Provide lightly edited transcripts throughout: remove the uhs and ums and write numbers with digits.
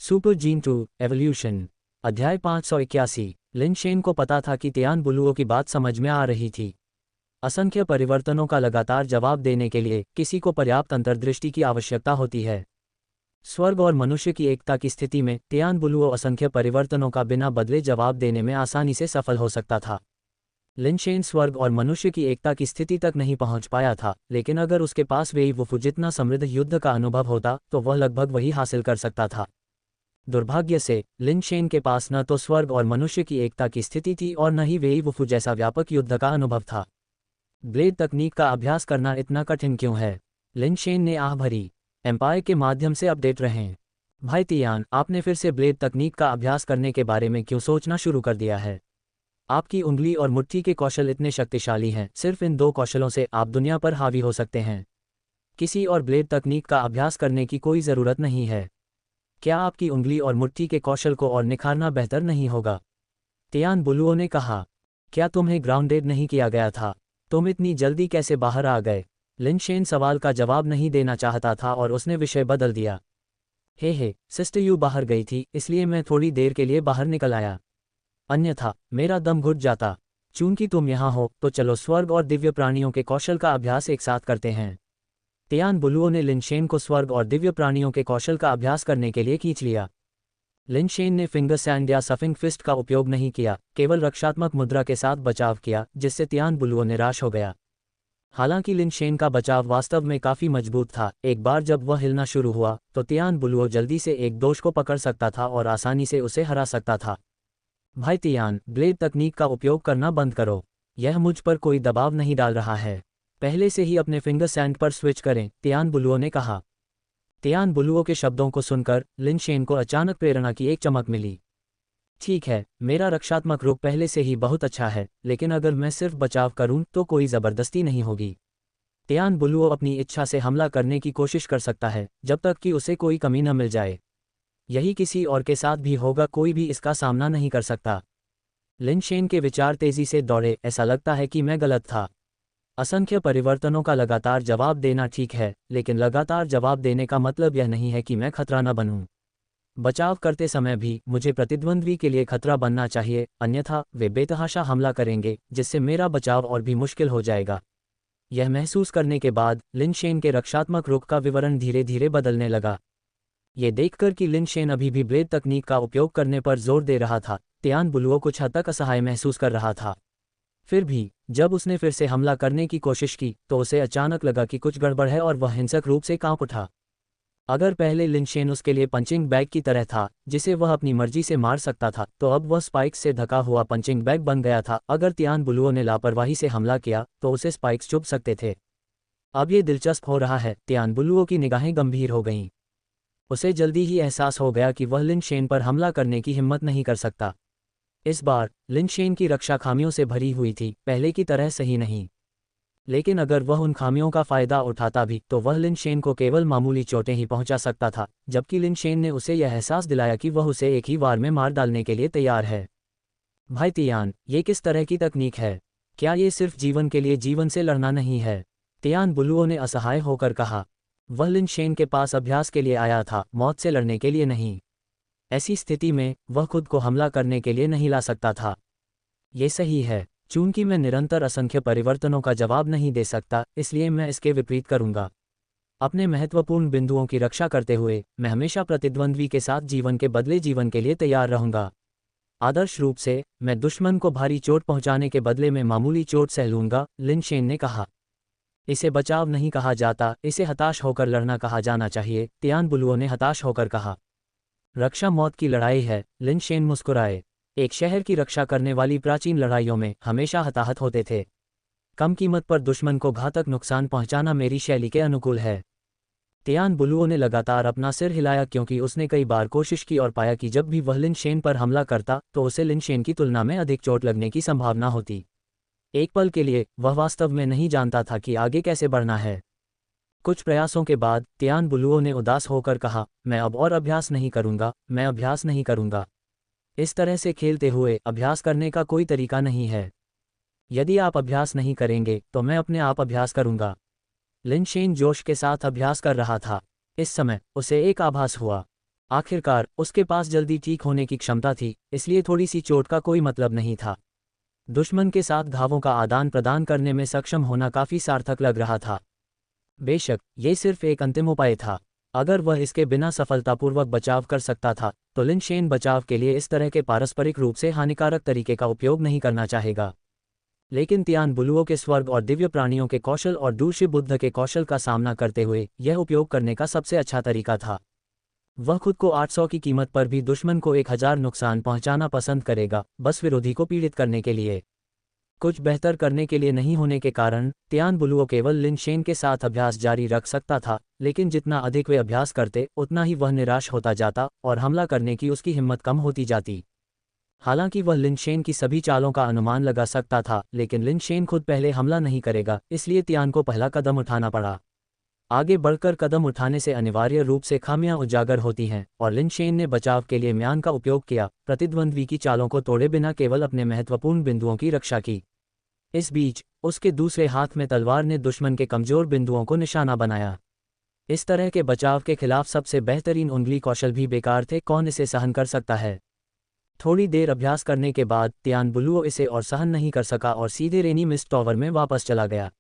Super gene 2 evolution. अध्याय 581। लिन Shane को पता था कि तियान बुलुओं की बात समझ में आ रही थी। असंख्य परिवर्तनों का लगातार जवाब देने के लिए किसी को पर्याप्त अंतर्दृष्टि की आवश्यकता होती है। स्वर्ग और मनुष्य की एकता की स्थिति में तियान बुलुओं असंख्य परिवर्तनों का बिना बदले जवाब देने में आसानी से सफल हो सकता था। लिन शेन स्वर्ग और मनुष्य की एकता की स्थिति तक नहीं पहुंच पाया था, लेकिन अगर उसके पास वेईवुफु जितना समृद्ध युद्ध का अनुभव होता तो वह लगभग वही हासिल कर सकता था। दुर्भाग्य से लिन शेन के पास न तो स्वर्ग और मनुष्य की एकता की स्थिति थी और न ही वेईवुफु जैसा व्यापक युद्ध का अनुभव था। ब्लेड तकनीक का अभ्यास करना इतना कठिन क्यों है? लिन शेन ने आह भरी। एम्पायर के माध्यम से अपडेट रहें। भाई तियान, आपने फिर से ब्लेड तकनीक का अभ्यास करने के बारे में क्यों सोचना शुरू कर दिया है? आपकी उंगली और मुट्ठी के कौशल इतने शक्तिशाली हैं, सिर्फ इन दो कौशलों से आप दुनिया पर हावी हो सकते हैं। किसी और ब्लेड तकनीक का अभ्यास करने की कोई ज़रूरत नहीं है। क्या आपकी उंगली और मुट्ठी के कौशल को और निखारना बेहतर नहीं होगा? तियान बुलुओं ने कहा। क्या तुम्हें ग्राउंडेड नहीं किया गया था? तुम इतनी जल्दी कैसे बाहर आ गए? लिन शेन सवाल का जवाब नहीं देना चाहता था और उसने विषय बदल दिया। हे सिस्टर यू बाहर गई थी, इसलिए मैं थोड़ी देर के लिए बाहर निकल आया। अन्यथा मेरा दम घुट जाता। चूंकि तुम यहाँ हो तो चलो स्वर्ग और दिव्य प्राणियों के कौशल का अभ्यास एक साथ करते हैं। तियान बुलुओं ने लिन शेन को स्वर्ग और दिव्य प्राणियों के कौशल का अभ्यास करने के लिए खींच लिया। लिन शेन ने फिंगर सैंड या सफिंग फिस्ट का उपयोग नहीं किया, केवल रक्षात्मक मुद्रा के साथ बचाव किया, जिससे तियान बुलुओं निराश हो गया। हालांकि लिन शेन का बचाव वास्तव में काफी मजबूत था। एक बार जब वह हिलना शुरू हुआ तो तियान बुलुओ जल्दी से एक दोष को पकड़ सकता था और आसानी से उसे हरा सकता था। भाई तियान, ब्लेड तकनीक का उपयोग करना बंद करो। यह मुझ पर कोई दबाव नहीं डाल रहा है। पहले से ही अपने फिंगर सैंड पर स्विच करें, तियान बुलुओं ने कहा। तियान बुलुओं के शब्दों को सुनकर लिन शेन को अचानक प्रेरणा की एक चमक मिली। ठीक है, मेरा रक्षात्मक रुख पहले से ही बहुत अच्छा है, लेकिन अगर मैं सिर्फ बचाव करूं तो कोई ज़बरदस्ती नहीं होगी। तियान बुलुओ अपनी इच्छा से हमला करने की कोशिश कर सकता है, जब तक कि उसे कोई कमी न मिल जाए। यही किसी और के साथ भी होगा, कोई भी इसका सामना नहीं कर सकता। लिन शेन के विचार तेजी से दौड़े। ऐसा लगता है कि मैं गलत था। असंख्य परिवर्तनों का लगातार जवाब देना ठीक है, लेकिन लगातार जवाब देने का मतलब यह नहीं है कि मैं खतरा न बनूं। बचाव करते समय भी मुझे प्रतिद्वंद्वी के लिए खतरा बनना चाहिए, अन्यथा वे बेतहाशा हमला करेंगे, जिससे मेरा बचाव और भी मुश्किल हो जाएगा। यह महसूस करने के बाद लिन शेन के रक्षात्मक रुख का विवरण धीरे धीरे बदलने लगा। ये देखकर कि लिन शेन अभी भी ब्लेड तकनीक का उपयोग करने पर जोर दे रहा था, तियान बुलुओ कुछ हद तक असहाय महसूस कर रहा था। फिर भी जब उसने फिर से हमला करने की कोशिश की तो उसे अचानक लगा कि कुछ गड़बड़ है और वह हिंसक रूप से कांप उठा। अगर पहले लिन शेन उसके लिए पंचिंग बैग की तरह था, जिसे वह अपनी मर्जी से मार सकता था, तो अब वह स्पाइक्स से ढका हुआ पंचिंग बैग बन गया था। अगर तियान बुलुओ ने लापरवाही से हमला किया तो उसे स्पाइक्स चुभ सकते थे। अब ये दिलचस्प हो रहा है। तियान बुलुओ की निगाहें गंभीर हो गईं। उसे जल्दी ही एहसास हो गया कि वह लिन शेन पर हमला करने की हिम्मत नहीं कर सकता। इस बार लिन शेन की रक्षा खामियों से भरी हुई थी, पहले की तरह सही नहीं। लेकिन अगर वह उन खामियों का फायदा उठाता भी तो वह लिन शेन को केवल मामूली चोटें ही पहुंचा सकता था, जबकि लिन शेन ने उसे यह एहसास दिलाया कि वह उसे एक ही वार में मार डालने के लिए तैयार है। भाई तियान, ये किस तरह की तकनीक है? क्या ये सिर्फ जीवन के लिए जीवन से लड़ना नहीं है? तियान बुलुओ ने असहाय होकर कहा। वह लिन शेन के पास अभ्यास के लिए आया था, मौत से लड़ने के लिए नहीं। ऐसी स्थिति में वह खुद को हमला करने के लिए नहीं ला सकता था। ये सही है। चूंकि मैं निरंतर असंख्य परिवर्तनों का जवाब नहीं दे सकता, इसलिए मैं इसके विपरीत करूंगा। अपने महत्वपूर्ण बिंदुओं की रक्षा करते हुए मैं हमेशा प्रतिद्वंद्वी के साथ जीवन के बदले जीवन के लिए तैयार रहूंगा। आदर्श रूप से मैं दुश्मन को भारी चोट पहुंचाने के बदले में मामूली चोट सह लूंगा, लिन शेन ने कहा। इसे बचाव नहीं कहा जाता, इसे हताश होकर लड़ना कहा जाना चाहिए, तियान बुलुओ ने हताश होकर कहा। रक्षा मौत की लड़ाई है, लिन शेन मुस्कुराए। एक शहर की रक्षा करने वाली प्राचीन लड़ाइयों में हमेशा हताहत होते थे। कम कीमत पर दुश्मन को घातक नुकसान पहुंचाना मेरी शैली के अनुकूल है। तियान बुलुओ ने लगातार अपना सिर हिलाया, क्योंकि उसने कई बार कोशिश की और पाया कि जब भी वह लिन शेन पर हमला करता तो उसे लिन शेन की तुलना में अधिक चोट लगने की संभावना होती। एक पल के लिए वह वास्तव में नहीं जानता था कि आगे कैसे बढ़ना है। कुछ प्रयासों के बाद तियान बुलुओ ने उदास होकर कहा, मैं अब और अभ्यास नहीं करूंगा, मैं अभ्यास नहीं करूंगा। इस तरह से खेलते हुए अभ्यास करने का कोई तरीका नहीं है। यदि आप अभ्यास नहीं करेंगे तो मैं अपने आप अभ्यास करूंगा। लिन शेन जोश के साथ अभ्यास कर रहा था। इस समय उसे एक आभास हुआ। आखिरकार उसके पास जल्दी ठीक होने की क्षमता थी, इसलिए थोड़ी सी चोट का कोई मतलब नहीं था। दुश्मन के साथ घावों का आदान प्रदान करने में सक्षम होना काफी सार्थक लग रहा था। बेशक ये सिर्फ एक अंतिम उपाय था। अगर वह इसके बिना सफलतापूर्वक बचाव कर सकता था, तो लिन शेन बचाव के लिए इस तरह के पारस्परिक रूप से हानिकारक तरीके का उपयोग नहीं करना चाहेगा। लेकिन तियान बुलुओं के स्वर्ग और दिव्य प्राणियों के कौशल और दूरशी बुद्ध के कौशल का सामना करते हुए यह उपयोग करने का सबसे अच्छा तरीका था। वह खुद को 800 की कीमत पर भी दुश्मन को 1000 नुकसान पहुंचाना पसंद करेगा, बस विरोधी को पीड़ित करने के लिए। कुछ बेहतर करने के लिए नहीं होने के कारण तियान बुलुओ केवल लिन शेन के साथ अभ्यास जारी रख सकता था, लेकिन जितना अधिक वे अभ्यास करते उतना ही वह निराश होता जाता और हमला करने की उसकी हिम्मत कम होती जाती। हालांकि वह लिन शेन की सभी चालों का अनुमान लगा सकता था, लेकिन लिन शेन खुद पहले हमला नहीं करेगा, इसलिए तियान को पहला कदम उठाना पड़ा। आगे बढ़कर कदम उठाने से अनिवार्य रूप से खामियां उजागर होती हैं, और लिन शेन ने बचाव के लिए म्यान का उपयोग किया, प्रतिद्वंद्वी की चालों को तोड़े बिना केवल अपने महत्वपूर्ण बिंदुओं की रक्षा की। इस बीच उसके दूसरे हाथ में तलवार ने दुश्मन के कमजोर बिंदुओं को निशाना बनाया। इस तरह के बचाव के खिलाफ सबसे बेहतरीन उंगली कौशल भी बेकार थे, कौन इसे सहन कर सकता है। थोड़ी देर अभ्यास करने के बाद तियान बुलुओ इसे और सहन नहीं कर सका और सीधे रेनी मिस्ट टॉवर में वापस चला गया।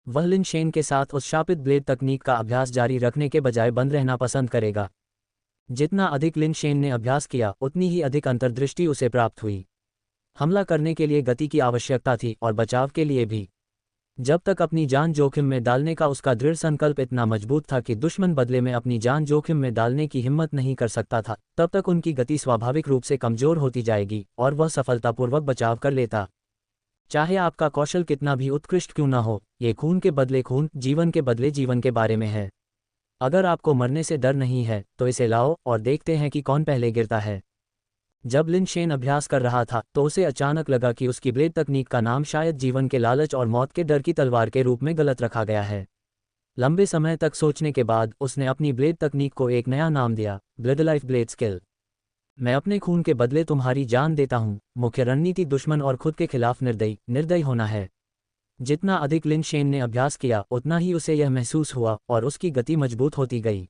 वह लिन शेन के साथ उस शापित ब्लेड तकनीक का अभ्यास जारी रखने के बजाय बंद रहना पसंद करेगा। जितना अधिक लिन शेन ने अभ्यास किया, उतनी ही अधिक अंतर्दृष्टि उसे प्राप्त हुई। हमला करने के लिए गति की आवश्यकता थी और बचाव के लिए भी। जब तक अपनी जान जोखिम में डालने का उसका दृढ़ संकल्प इतना मजबूत था कि दुश्मन बदले में अपनी जान जोखिम में डालने की हिम्मत नहीं कर सकता था, तब तक उनकी गति स्वाभाविक रूप से कमजोर होती जाएगी और वह सफलतापूर्वक बचाव कर लेता। चाहे आपका कौशल कितना भी उत्कृष्ट क्यों ना हो, ये खून के बदले खून, जीवन के बदले जीवन के बारे में है। अगर आपको मरने से डर नहीं है तो इसे लाओ और देखते हैं कि कौन पहले गिरता है। जब लिन शेन अभ्यास कर रहा था तो उसे अचानक लगा कि उसकी ब्लेड तकनीक का नाम शायद जीवन के लालच और मौत के डर की तलवार के रूप में गलत रखा गया है। लंबे समय तक सोचने के बाद उसने अपनी ब्लेड तकनीक को एक नया नाम दिया, ब्लड लाइफ ब्लेड स्किल। मैं अपने खून के बदले तुम्हारी जान देता हूँ। मुख्य रणनीति दुश्मन और खुद के खिलाफ निर्दयी होना है। जितना अधिक लिन शेन ने अभ्यास किया, उतना ही उसे यह महसूस हुआ और उसकी गति मजबूत होती गई।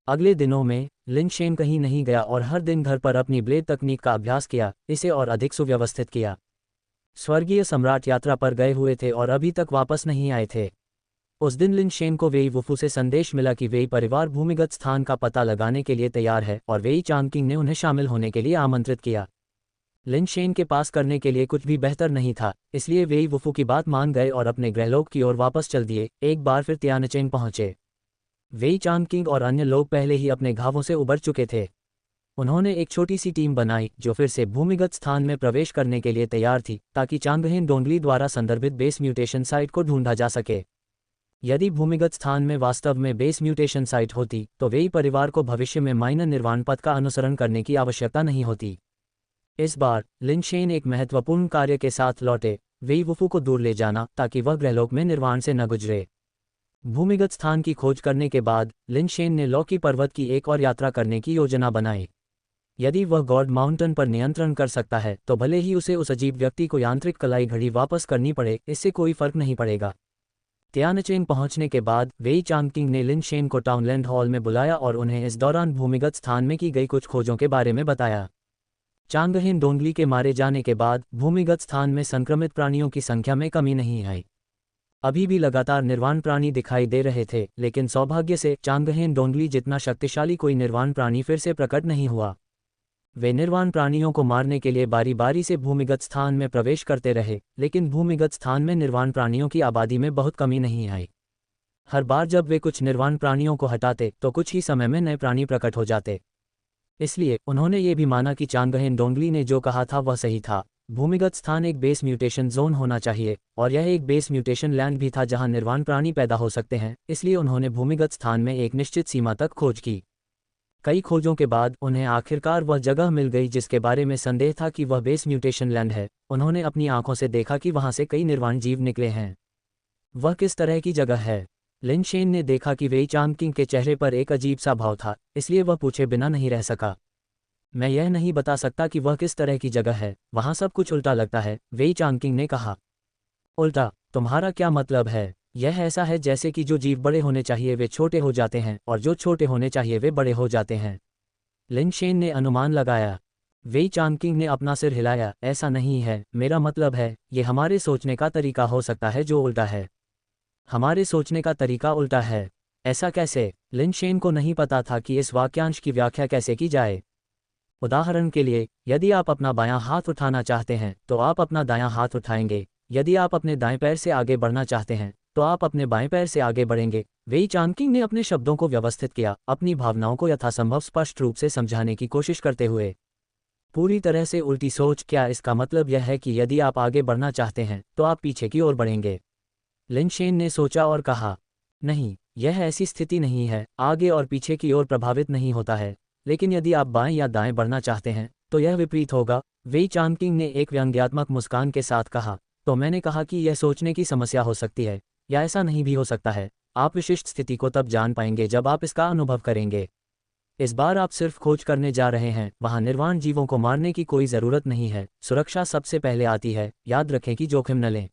अगले दिनों में लिन शेन कहीं नहीं गया और हर दिन घर पर अपनी ब्लेड तकनीक का अभ्यास किया, इसे और अधिक सुव्यवस्थित किया। स्वर्गीय सम्राट यात्रा पर गए हुए थे और अभी तक वापस नहीं आए थे। उस दिन लिन शेन को वेई वुफू से संदेश मिला कि वेई परिवार भूमिगत स्थान का पता लगाने के लिए तैयार है और वेई चांगकिंग ने उन्हें शामिल होने के लिए आमंत्रित किया। लिन शेन के पास करने के लिए कुछ भी बेहतर नहीं था, इसलिए वेई वुफू की बात मान गए और अपने गृहलोक की ओर वापस चल दिए। एक बार फिर तियानचेन पहुंचे। वेई चांगकिंग और अन्य लोग पहले ही अपने घावों से उबर चुके थे। उन्होंने एक छोटी सी टीम बनाई जो फिर से भूमिगत स्थान में प्रवेश करने के लिए तैयार थी, ताकि चांगहेन डोंगली द्वारा संदर्भित बेस म्यूटेशन साइट को ढूंढा जा सके। यदि भूमिगत स्थान में वास्तव में बेस म्यूटेशन साइट होती तो वेई परिवार को भविष्य में माइनर निर्वाण पथ का अनुसरण करने की आवश्यकता नहीं होती। इस बार लिन शेन एक महत्वपूर्ण कार्य के साथ लौटे, वेई वुफू को दूर ले जाना, ताकि वह ग्रहलोक में निर्वाण से न गुजरे। भूमिगत स्थान की खोज करने के बाद लिन शेन ने लॉकी पर्वत की एक और यात्रा करने की योजना बनाई। यदि वह गॉड माउंटेन पर नियंत्रण कर सकता है तो भले ही उसे उस अजीब व्यक्ति को यांत्रिक कलाई घड़ी वापस करनी पड़े, इससे कोई फर्क नहीं पड़ेगा। तियानचेन पहुंचने के बाद वेई चांगकिंग ने लिन शेन को टाउनलैंड हॉल में बुलाया और उन्हें इस दौरान भूमिगत स्थान में की गई कुछ खोजों के बारे में बताया। चांगहेन डोंगली के मारे जाने के बाद भूमिगत स्थान में संक्रमित प्राणियों की संख्या में कमी नहीं आई। अभी भी लगातार निर्वाण प्राणी दिखाई दे रहे थे, लेकिन सौभाग्य से चांगहेन डोंगली जितना शक्तिशाली कोई निर्वाण प्राणी फिर से प्रकट नहीं हुआ। वे निर्वाण प्राणियों को मारने के लिए बारी बारी से भूमिगत स्थान में प्रवेश करते रहे, लेकिन भूमिगत स्थान में निर्वाण प्राणियों की आबादी में बहुत कमी नहीं आई। हर बार जब वे कुछ निर्वाण प्राणियों को हटाते तो कुछ ही समय में नए प्राणी प्रकट हो जाते। इसलिए उन्होंने ये भी माना कि चांगहेन डोंगली ने जो कहा था वह सही था। भूमिगत स्थान एक बेस म्यूटेशन जोन होना चाहिए, और यह एक बेस म्यूटेशन लैंड भी था जहां निर्वाण प्राणी पैदा हो सकते हैं, इसलिए उन्होंने भूमिगत स्थान में एक निश्चित सीमा तक खोज की। कई खोजों के बाद उन्हें आखिरकार वह जगह मिल गई जिसके बारे में संदेह था कि वह बेस म्यूटेशन लैंड है। उन्होंने अपनी आंखों से देखा कि वहां से कई निर्वाण जीव निकले हैं। वह किस तरह की जगह है? लिन शेन ने देखा कि वेई चांगकिंग के चेहरे पर एक अजीब सा भाव था, इसलिए वह पूछे बिना नहीं रह सका। मैं यह नहीं बता सकता कि वह किस तरह की जगह है, वहां सब कुछ उल्टा लगता है, वेई चांगकिंग ने कहा। उल्टा? तुम्हारा क्या मतलब है? यह ऐसा है जैसे कि जो जीव बड़े होने चाहिए वे छोटे हो जाते हैं और जो छोटे होने चाहिए वे बड़े हो जाते हैं। लिन शेन ने अनुमान लगाया। वेई चांगकिंग ने अपना सिर हिलाया, ऐसा नहीं है, मेरा मतलब है, ये हमारे सोचने का तरीका हो सकता है जो उल्टा है। हमारे सोचने का तरीका उल्टा है। ऐसा कैसे? लिन शेन को नहीं पता था कि इस वाक्यांश की व्याख्या कैसे की जाए। उदाहरण के लिए, यदि आप अपना बायां हाथ उठाना चाहते हैं तो आप अपना दायां हाथ उठाएंगे। यदि आप अपने दाएं पैर से आगे बढ़ना चाहते हैं तो आप अपने बाएं पैर से आगे बढ़ेंगे। वेई चांगकिंग ने अपने शब्दों को व्यवस्थित किया, अपनी भावनाओं को यथासंभव स्पष्ट रूप से समझाने की कोशिश करते हुए। पूरी तरह से उल्टी सोच, क्या इसका मतलब यह है कि यदि आप आगे बढ़ना चाहते हैं तो आप पीछे की ओर बढ़ेंगे? लिन शेन ने सोचा और कहा, नहीं, यह ऐसी स्थिति नहीं है, आगे और पीछे की ओर प्रभावित नहीं होता है। लेकिन यदि आप बाएं या दाएं बढ़ना चाहते हैं तो यह विपरीत होगा। वेई चांगकिंग ने एक व्यंग्यात्मक मुस्कान के साथ कहा, तो मैंने कहा कि यह सोचने की समस्या हो सकती है, या ऐसा नहीं भी हो सकता है। आप विशिष्ट स्थिति को तब जान पाएंगे जब आप इसका अनुभव करेंगे। इस बार आप सिर्फ खोज करने जा रहे हैं, वहां निर्वाण जीवों को मारने की कोई जरूरत नहीं है। सुरक्षा सबसे पहले आती है, याद रखें कि जोखिम न लें।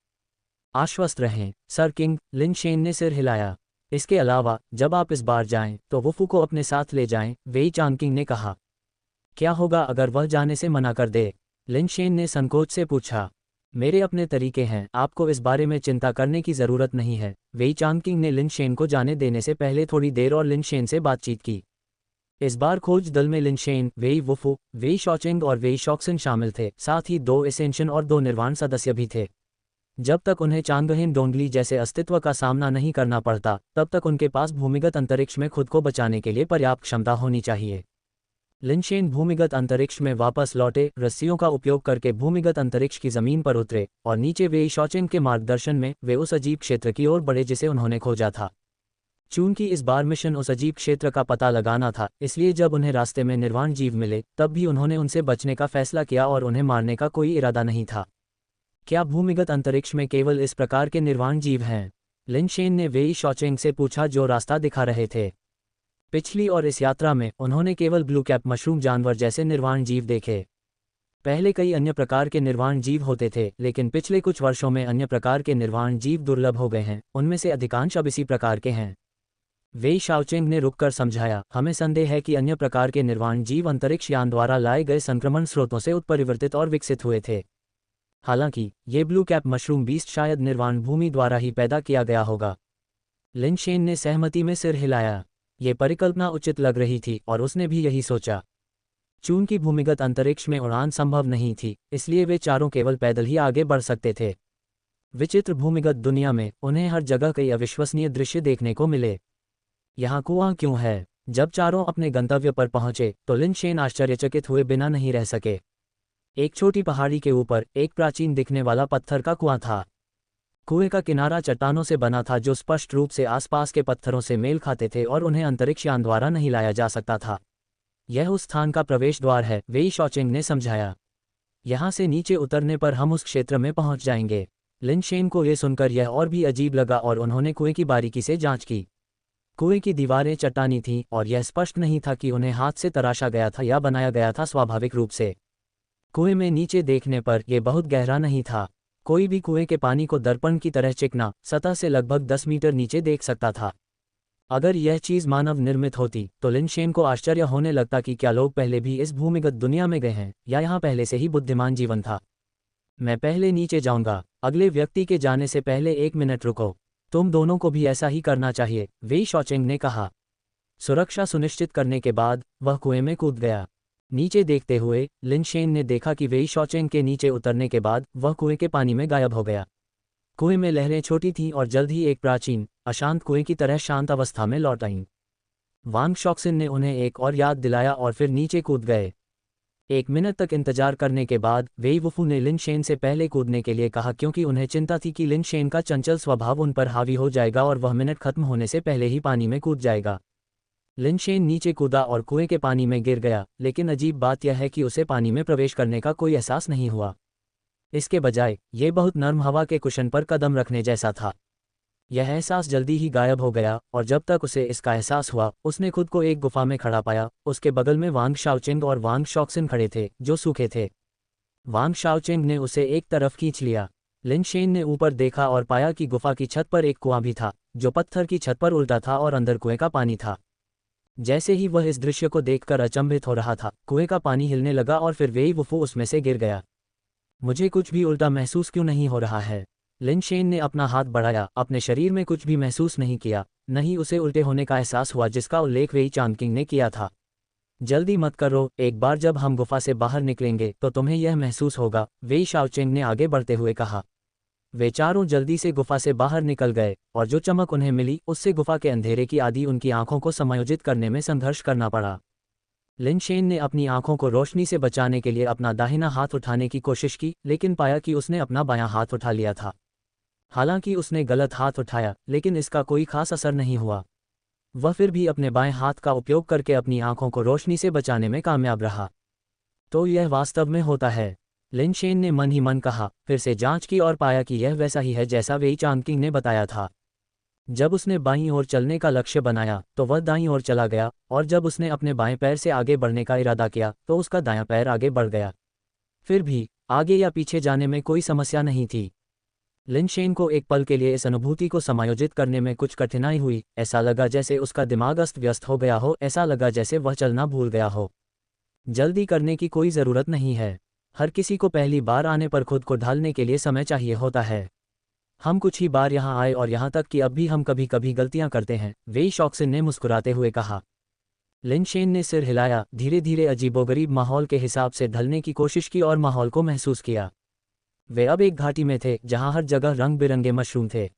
आश्वस्त रहें, सर किंग। लिन शेन ने सिर हिलाया। इसके अलावा जब आप इस बार जाएं तो वुफू को अपने साथ ले जाएं, वेई चांगकिंग ने कहा। क्या होगा अगर वह जाने से मना कर दे? लिन शेन ने संकोच से पूछा। मेरे अपने तरीके हैं, आपको इस बारे में चिंता करने की जरूरत नहीं है। वेई चांगकिंग ने लिन शेन को जाने देने से पहले थोड़ी देर और लिन शेन से बातचीत की। इस बार खोज दल में लिन शेन, वेई वुफू, वेई शॉचिंग और वेई शॉक्सन शामिल थे, साथ ही 2 एसेंशन और 2 निर्वाण सदस्य भी थे। जब तक उन्हें चांगहेन डोंगली जैसे अस्तित्व का सामना नहीं करना पड़ता, तब तक उनके पास भूमिगत अंतरिक्ष में खुद को बचाने के लिए पर्याप्त क्षमता होनी चाहिए। लिन शेन भूमिगत अंतरिक्ष में वापस लौटे, रस्सियों का उपयोग करके भूमिगत अंतरिक्ष की जमीन पर उतरे और नीचे वेई शॉचिंग के मार्गदर्शन में वे उस अजीब क्षेत्र की ओर बढ़े जिसे उन्होंने खोजा था। चूंकि इस बार मिशन उस अजीब क्षेत्र का पता लगाना था, इसलिए जब उन्हें रास्ते में निर्वाण जीव मिले तब भी उन्होंने उनसे बचने का फैसला किया और उन्हें मारने का कोई इरादा नहीं था। क्या भूमिगत अंतरिक्ष में केवल इस प्रकार के निर्वाण जीव हैं? लिन शेन ने वेई शॉचिंग से पूछा जो रास्ता दिखा रहे थे। पिछली और इस यात्रा में उन्होंने केवल ब्लू कैप मशरूम जानवर जैसे निर्वाण जीव देखे। पहले कई अन्य प्रकार के निर्वाण जीव होते थे, लेकिन पिछले कुछ वर्षों में अन्य प्रकार के निर्वाण जीव दुर्लभ हो गए हैं, उनमें से अधिकांश अब इसी प्रकार के हैं। वेई शाओचेंग ने रुककर समझाया, हमें संदेह है कि अन्य प्रकार के निर्वाण जीव अंतरिक्ष यान द्वारा लाए गए संक्रमण स्रोतों से उत्परिवर्तित और विकसित हुए थे। हालांकि ये ब्लू कैप मशरूम बीस्ट शायद निर्वाण भूमि द्वारा ही पैदा किया गया होगा। लिन शेन ने सहमति में सिर हिलाया। ये परिकल्पना उचित लग रही थी और उसने भी यही सोचा। चूंकि भूमिगत अंतरिक्ष में उड़ान संभव नहीं थी, इसलिए वे चारों केवल पैदल ही आगे बढ़ सकते थे। विचित्र भूमिगत दुनिया में उन्हें हर जगह कई अविश्वसनीय दृश्य देखने को मिले। यहाँ कुआं क्यों है? जब चारों अपने गंतव्य पर पहुंचे तो लिन शेन आश्चर्यचकित हुए बिना नहीं रह सके। एक छोटी पहाड़ी के ऊपर एक प्राचीन दिखने वाला पत्थर का कुआं था। कुएं का किनारा चट्टानों से बना था जो स्पष्ट रूप से आसपास के पत्थरों से मेल खाते थे और उन्हें अंतरिक्ष यान द्वारा नहीं लाया जा सकता था। यह उस स्थान का प्रवेश द्वार है, वेई शॉचिंग ने समझाया। यहाँ से नीचे उतरने पर हम उस क्षेत्र में पहुंच जाएंगे। लिन शेन को यह सुनकर यह और भी अजीब लगा और उन्होंने कुएं की बारीकी से जांच की। कुएं की दीवारें चट्टानी थीं और यह स्पष्ट नहीं था कि उन्हें हाथ से तराशा गया था या बनाया गया था स्वाभाविक रूप से। कुएं में नीचे देखने पर यह बहुत गहरा नहीं था। कोई भी कुएं के पानी को दर्पण की तरह चिकना, सतह से लगभग 10 मीटर नीचे देख सकता था। अगर यह चीज़ मानव निर्मित होती तो लिन शेन को आश्चर्य होने लगता कि क्या लोग पहले भी इस भूमिगत दुनिया में गए हैं या यहाँ पहले से ही बुद्धिमान जीवन था। मैं पहले नीचे जाऊंगा। अगले व्यक्ति के जाने से पहले 1 मिनट रुको। तुम दोनों को भी ऐसा ही करना चाहिए, वेई शॉचिंग ने कहा। सुरक्षा सुनिश्चित करने के बाद वह कुएं में कूद गया। नीचे देखते हुए लिन शेन ने देखा कि वेई शॉचिंग के नीचे उतरने के बाद वह कुएं के पानी में गायब हो गया। कुएं में लहरें छोटी थीं और जल्द ही एक प्राचीन, अशांत कुएं की तरह शांत अवस्था में लौट आईं। वांग शॉक्सिन ने उन्हें एक और याद दिलाया और फिर नीचे कूद गए। 1 मिनट तक इंतजार करने के बाद वेई वुफू ने लिन शेन से पहले कूदने के लिए कहा, क्योंकि उन्हें चिंता थी कि लिन शेन का चंचल स्वभाव उन पर हावी हो जाएगा और वह मिनट खत्म होने से पहले ही पानी में कूद जाएगा। लिन शेन नीचे कूदा और कुएं के पानी में गिर गया, लेकिन अजीब बात यह है कि उसे पानी में प्रवेश करने का कोई एहसास नहीं हुआ। इसके बजाय ये बहुत नर्म हवा के कुशन पर कदम रखने जैसा था। यह एहसास जल्दी ही गायब हो गया और जब तक उसे इसका एहसास हुआ उसने खुद को एक गुफा में खड़ा पाया। उसके बगल में वांग शाओचिंग और वांग शॉक्सिन खड़े थे जो सूखे थे। वांग शाओचिंग ने उसे एक तरफ खींच लिया। लिन शेन ने ऊपर देखा और पाया कि गुफा की छत पर एक कुआं भी था, जो पत्थर की छत पर उल्टा था और अंदर कुएं का पानी था। जैसे ही वह इस दृश्य को देखकर अचंभित हो रहा था, कुएं का पानी हिलने लगा और फिर वेई वुफू उसमें से गिर गया। मुझे कुछ भी उल्टा महसूस क्यों नहीं हो रहा है? लिन शेन ने अपना हाथ बढ़ाया, अपने शरीर में कुछ भी महसूस नहीं किया, न ही उसे उल्टे होने का एहसास हुआ जिसका उल्लेख वेई चांगकिंग ने किया था। जल्दी मत करो, एक बार जब हम गुफा से बाहर निकलेंगे तो तुम्हें यह महसूस होगा, वेई शाओचेंग ने आगे बढ़ते हुए कहा। वे चारों जल्दी से गुफा से बाहर निकल गए और जो चमक उन्हें मिली उससे गुफा के अंधेरे की आदि उनकी आंखों को समायोजित करने में संघर्ष करना पड़ा। लिन शेन ने अपनी आंखों को रोशनी से बचाने के लिए अपना दाहिना हाथ उठाने की कोशिश की, लेकिन पाया कि उसने अपना बायां हाथ उठा लिया था। हालांकि उसने गलत हाथ उठाया, लेकिन इसका कोई खास असर नहीं हुआ। वह फिर भी अपने बाएं हाथ का उपयोग करके अपनी आंखों को रोशनी से बचाने में कामयाब रहा। तो यह वास्तव में होता है, लिन शेन ने मन ही मन कहा, फिर से जांच की और पाया कि यह वैसा ही है जैसा वेई चांगकिंग ने बताया था। जब उसने बाईं ओर चलने का लक्ष्य बनाया तो वह दाईं ओर चला गया, और जब उसने अपने बाएं पैर से आगे बढ़ने का इरादा किया तो उसका दायां पैर आगे बढ़ गया। फिर भी आगे या पीछे जाने में कोई समस्या नहीं थी। लिन शेन को एक पल के लिए इस अनुभूति को समायोजित करने में कुछ कठिनाई हुई। ऐसा लगा जैसे उसका दिमाग अस्त व्यस्त हो गया हो, ऐसा लगा जैसे वह चलना भूल गया हो। जल्दी करने की कोई ज़रूरत नहीं है। हर किसी को पहली बार आने पर खुद को ढालने के लिए समय चाहिए होता है। हम कुछ ही बार यहाँ आए और यहाँ तक कि अब भी हम कभी कभी गलतियाँ करते हैं, वेई शॉक्सिन ने मुस्कुराते हुए कहा। लिन शेन ने सिर हिलाया, धीरे धीरे अजीबोगरीब माहौल के हिसाब से ढलने की कोशिश की और माहौल को महसूस किया। वे अब एक घाटी में थे जहाँ हर जगह रंग बिरंगे मशरूम थे।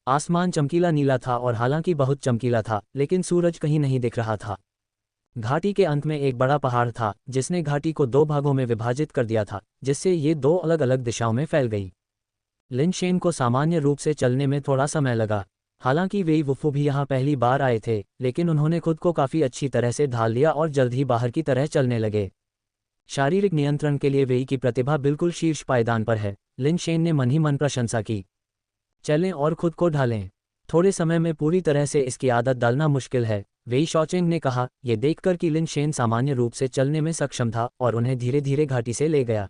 आसमान चमकीला नीला था और हालांकि बहुत चमकीला था, लेकिन सूरज कहीं नहीं दिख रहा था। घाटी के अंत में एक बड़ा पहाड़ था जिसने घाटी को दो भागों में विभाजित कर दिया था, जिससे ये दो अलग अलग दिशाओं में फैल गई। लिन शेन को सामान्य रूप से चलने में थोड़ा समय लगा। हालांकि वेई वुफू भी यहाँ पहली बार आए थे, लेकिन उन्होंने खुद को काफ़ी अच्छी तरह से ढाल लिया और जल्द ही बाहर की तरह चलने लगे। शारीरिक नियंत्रण के लिए वेई की प्रतिभा बिल्कुल शीर्ष पायदान पर है, लिन शेन ने मन ही मन प्रशंसा की। चलें और खुद को ढालें। थोड़े समय में पूरी तरह से इसकी आदत डालना मुश्किल है, वेई शॉचेंग ने कहा, यह देखकर कि लिन शेन सामान्य रूप से चलने में सक्षम था और उन्हें धीरे धीरे घाटी से ले गया।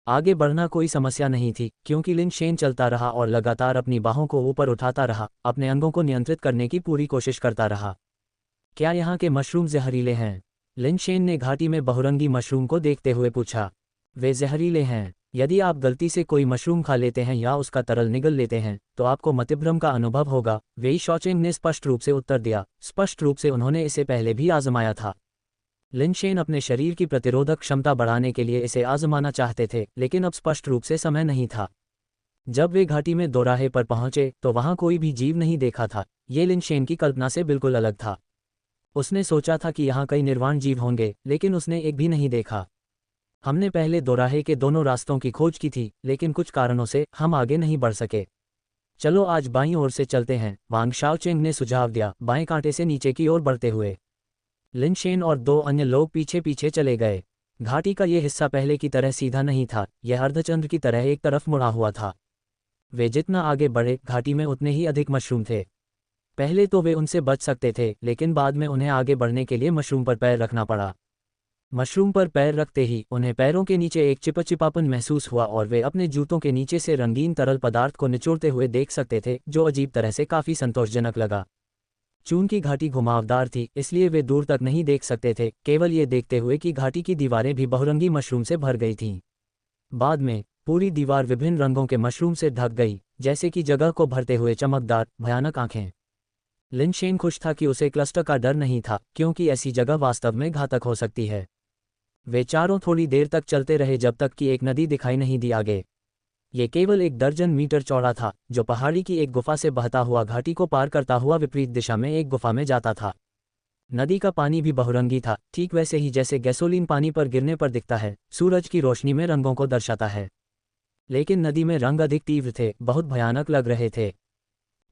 आगे बढ़ना कोई समस्या नहीं थी, क्योंकि लिन शेन चलता रहा और लगातार अपनी बाहों को ऊपर उठाता रहा, अपने अंगों को नियंत्रित करने की पूरी कोशिश करता रहा। क्या यहाँ के मशरूम जहरीले हैं? लिन शेन ने घाटी में बहुरंगी मशरूम को देखते हुए पूछा। वे जहरीले हैं। यदि आप गलती से कोई मशरूम खा लेते हैं या उसका तरल निगल लेते हैं तो आपको मतिभ्रम का अनुभव होगा, वेई शॉचेंग ने स्पष्ट रूप से उत्तर दिया। स्पष्ट रूप से उन्होंने इसे पहले भी आजमाया था। लिन शेन अपने शरीर की प्रतिरोधक क्षमता बढ़ाने के लिए इसे आजमाना चाहते थे, लेकिन अब स्पष्ट रूप से समय नहीं था। जब वे घाटी में दोराहे पर पहुंचे तो वहां कोई भी जीव नहीं देखा था। ये लिन शेन की कल्पना से बिल्कुल अलग था। उसने सोचा था कि यहाँ कई निर्वाण जीव होंगे, लेकिन उसने एक भी नहीं देखा। हमने पहले दोराहे के दोनों रास्तों की खोज की थी, लेकिन कुछ कारणों से हम आगे नहीं बढ़ सके। चलो आज बाईं ओर से चलते हैं, वांग शाओचेंग ने सुझाव दिया, बाएं कांटे से नीचे की ओर बढ़ते हुए। लिन शेन और दो अन्य लोग पीछे पीछे चले गए। घाटी का यह हिस्सा पहले की तरह सीधा नहीं था, यह अर्धचंद्र की तरह एक तरफ मुड़ा हुआ था। वे जितना आगे बढ़े, घाटी में उतने ही अधिक मशरूम थे। पहले तो वे उनसे बच सकते थे, लेकिन बाद में उन्हें आगे बढ़ने के लिए मशरूम पर पैर रखना पड़ा। मशरूम पर पैर रखते ही उन्हें पैरों के नीचे एक चिपचिपापन महसूस हुआ और वे अपने जूतों के नीचे से रंगीन तरल पदार्थ को निचोड़ते हुए देख सकते थे, जो अजीब तरह से काफ़ी संतोषजनक लगा। चून की घाटी घुमावदार थी, इसलिए वे दूर तक नहीं देख सकते थे, केवल ये देखते हुए कि घाटी की दीवारें भी बहुरंगी मशरूम से भर गई थीं। बाद में पूरी दीवार विभिन्न रंगों के मशरूम से ढक गई, जैसे कि जगह को भरते हुए चमकदार भयानक आंखें। लिन शेन खुश था कि उसे क्लस्टर का डर नहीं था, क्योंकि ऐसी जगह वास्तव में घातक हो सकती है। वे चारों थोड़ी देर तक चलते रहे जब तक कि एक नदी दिखाई नहीं दी आगे। ये केवल 1 दर्जन मीटर चौड़ा था, जो पहाड़ी की एक गुफा से बहता हुआ घाटी को पार करता हुआ विपरीत दिशा में एक गुफा में जाता था। नदी का पानी भी बहुरंगी था, ठीक वैसे ही जैसे गैसोलीन पानी पर गिरने पर दिखता है, सूरज की रोशनी में रंगों को दर्शाता है। लेकिन नदी में रंग अधिक तीव्र थे, बहुत भयानक लग रहे थे।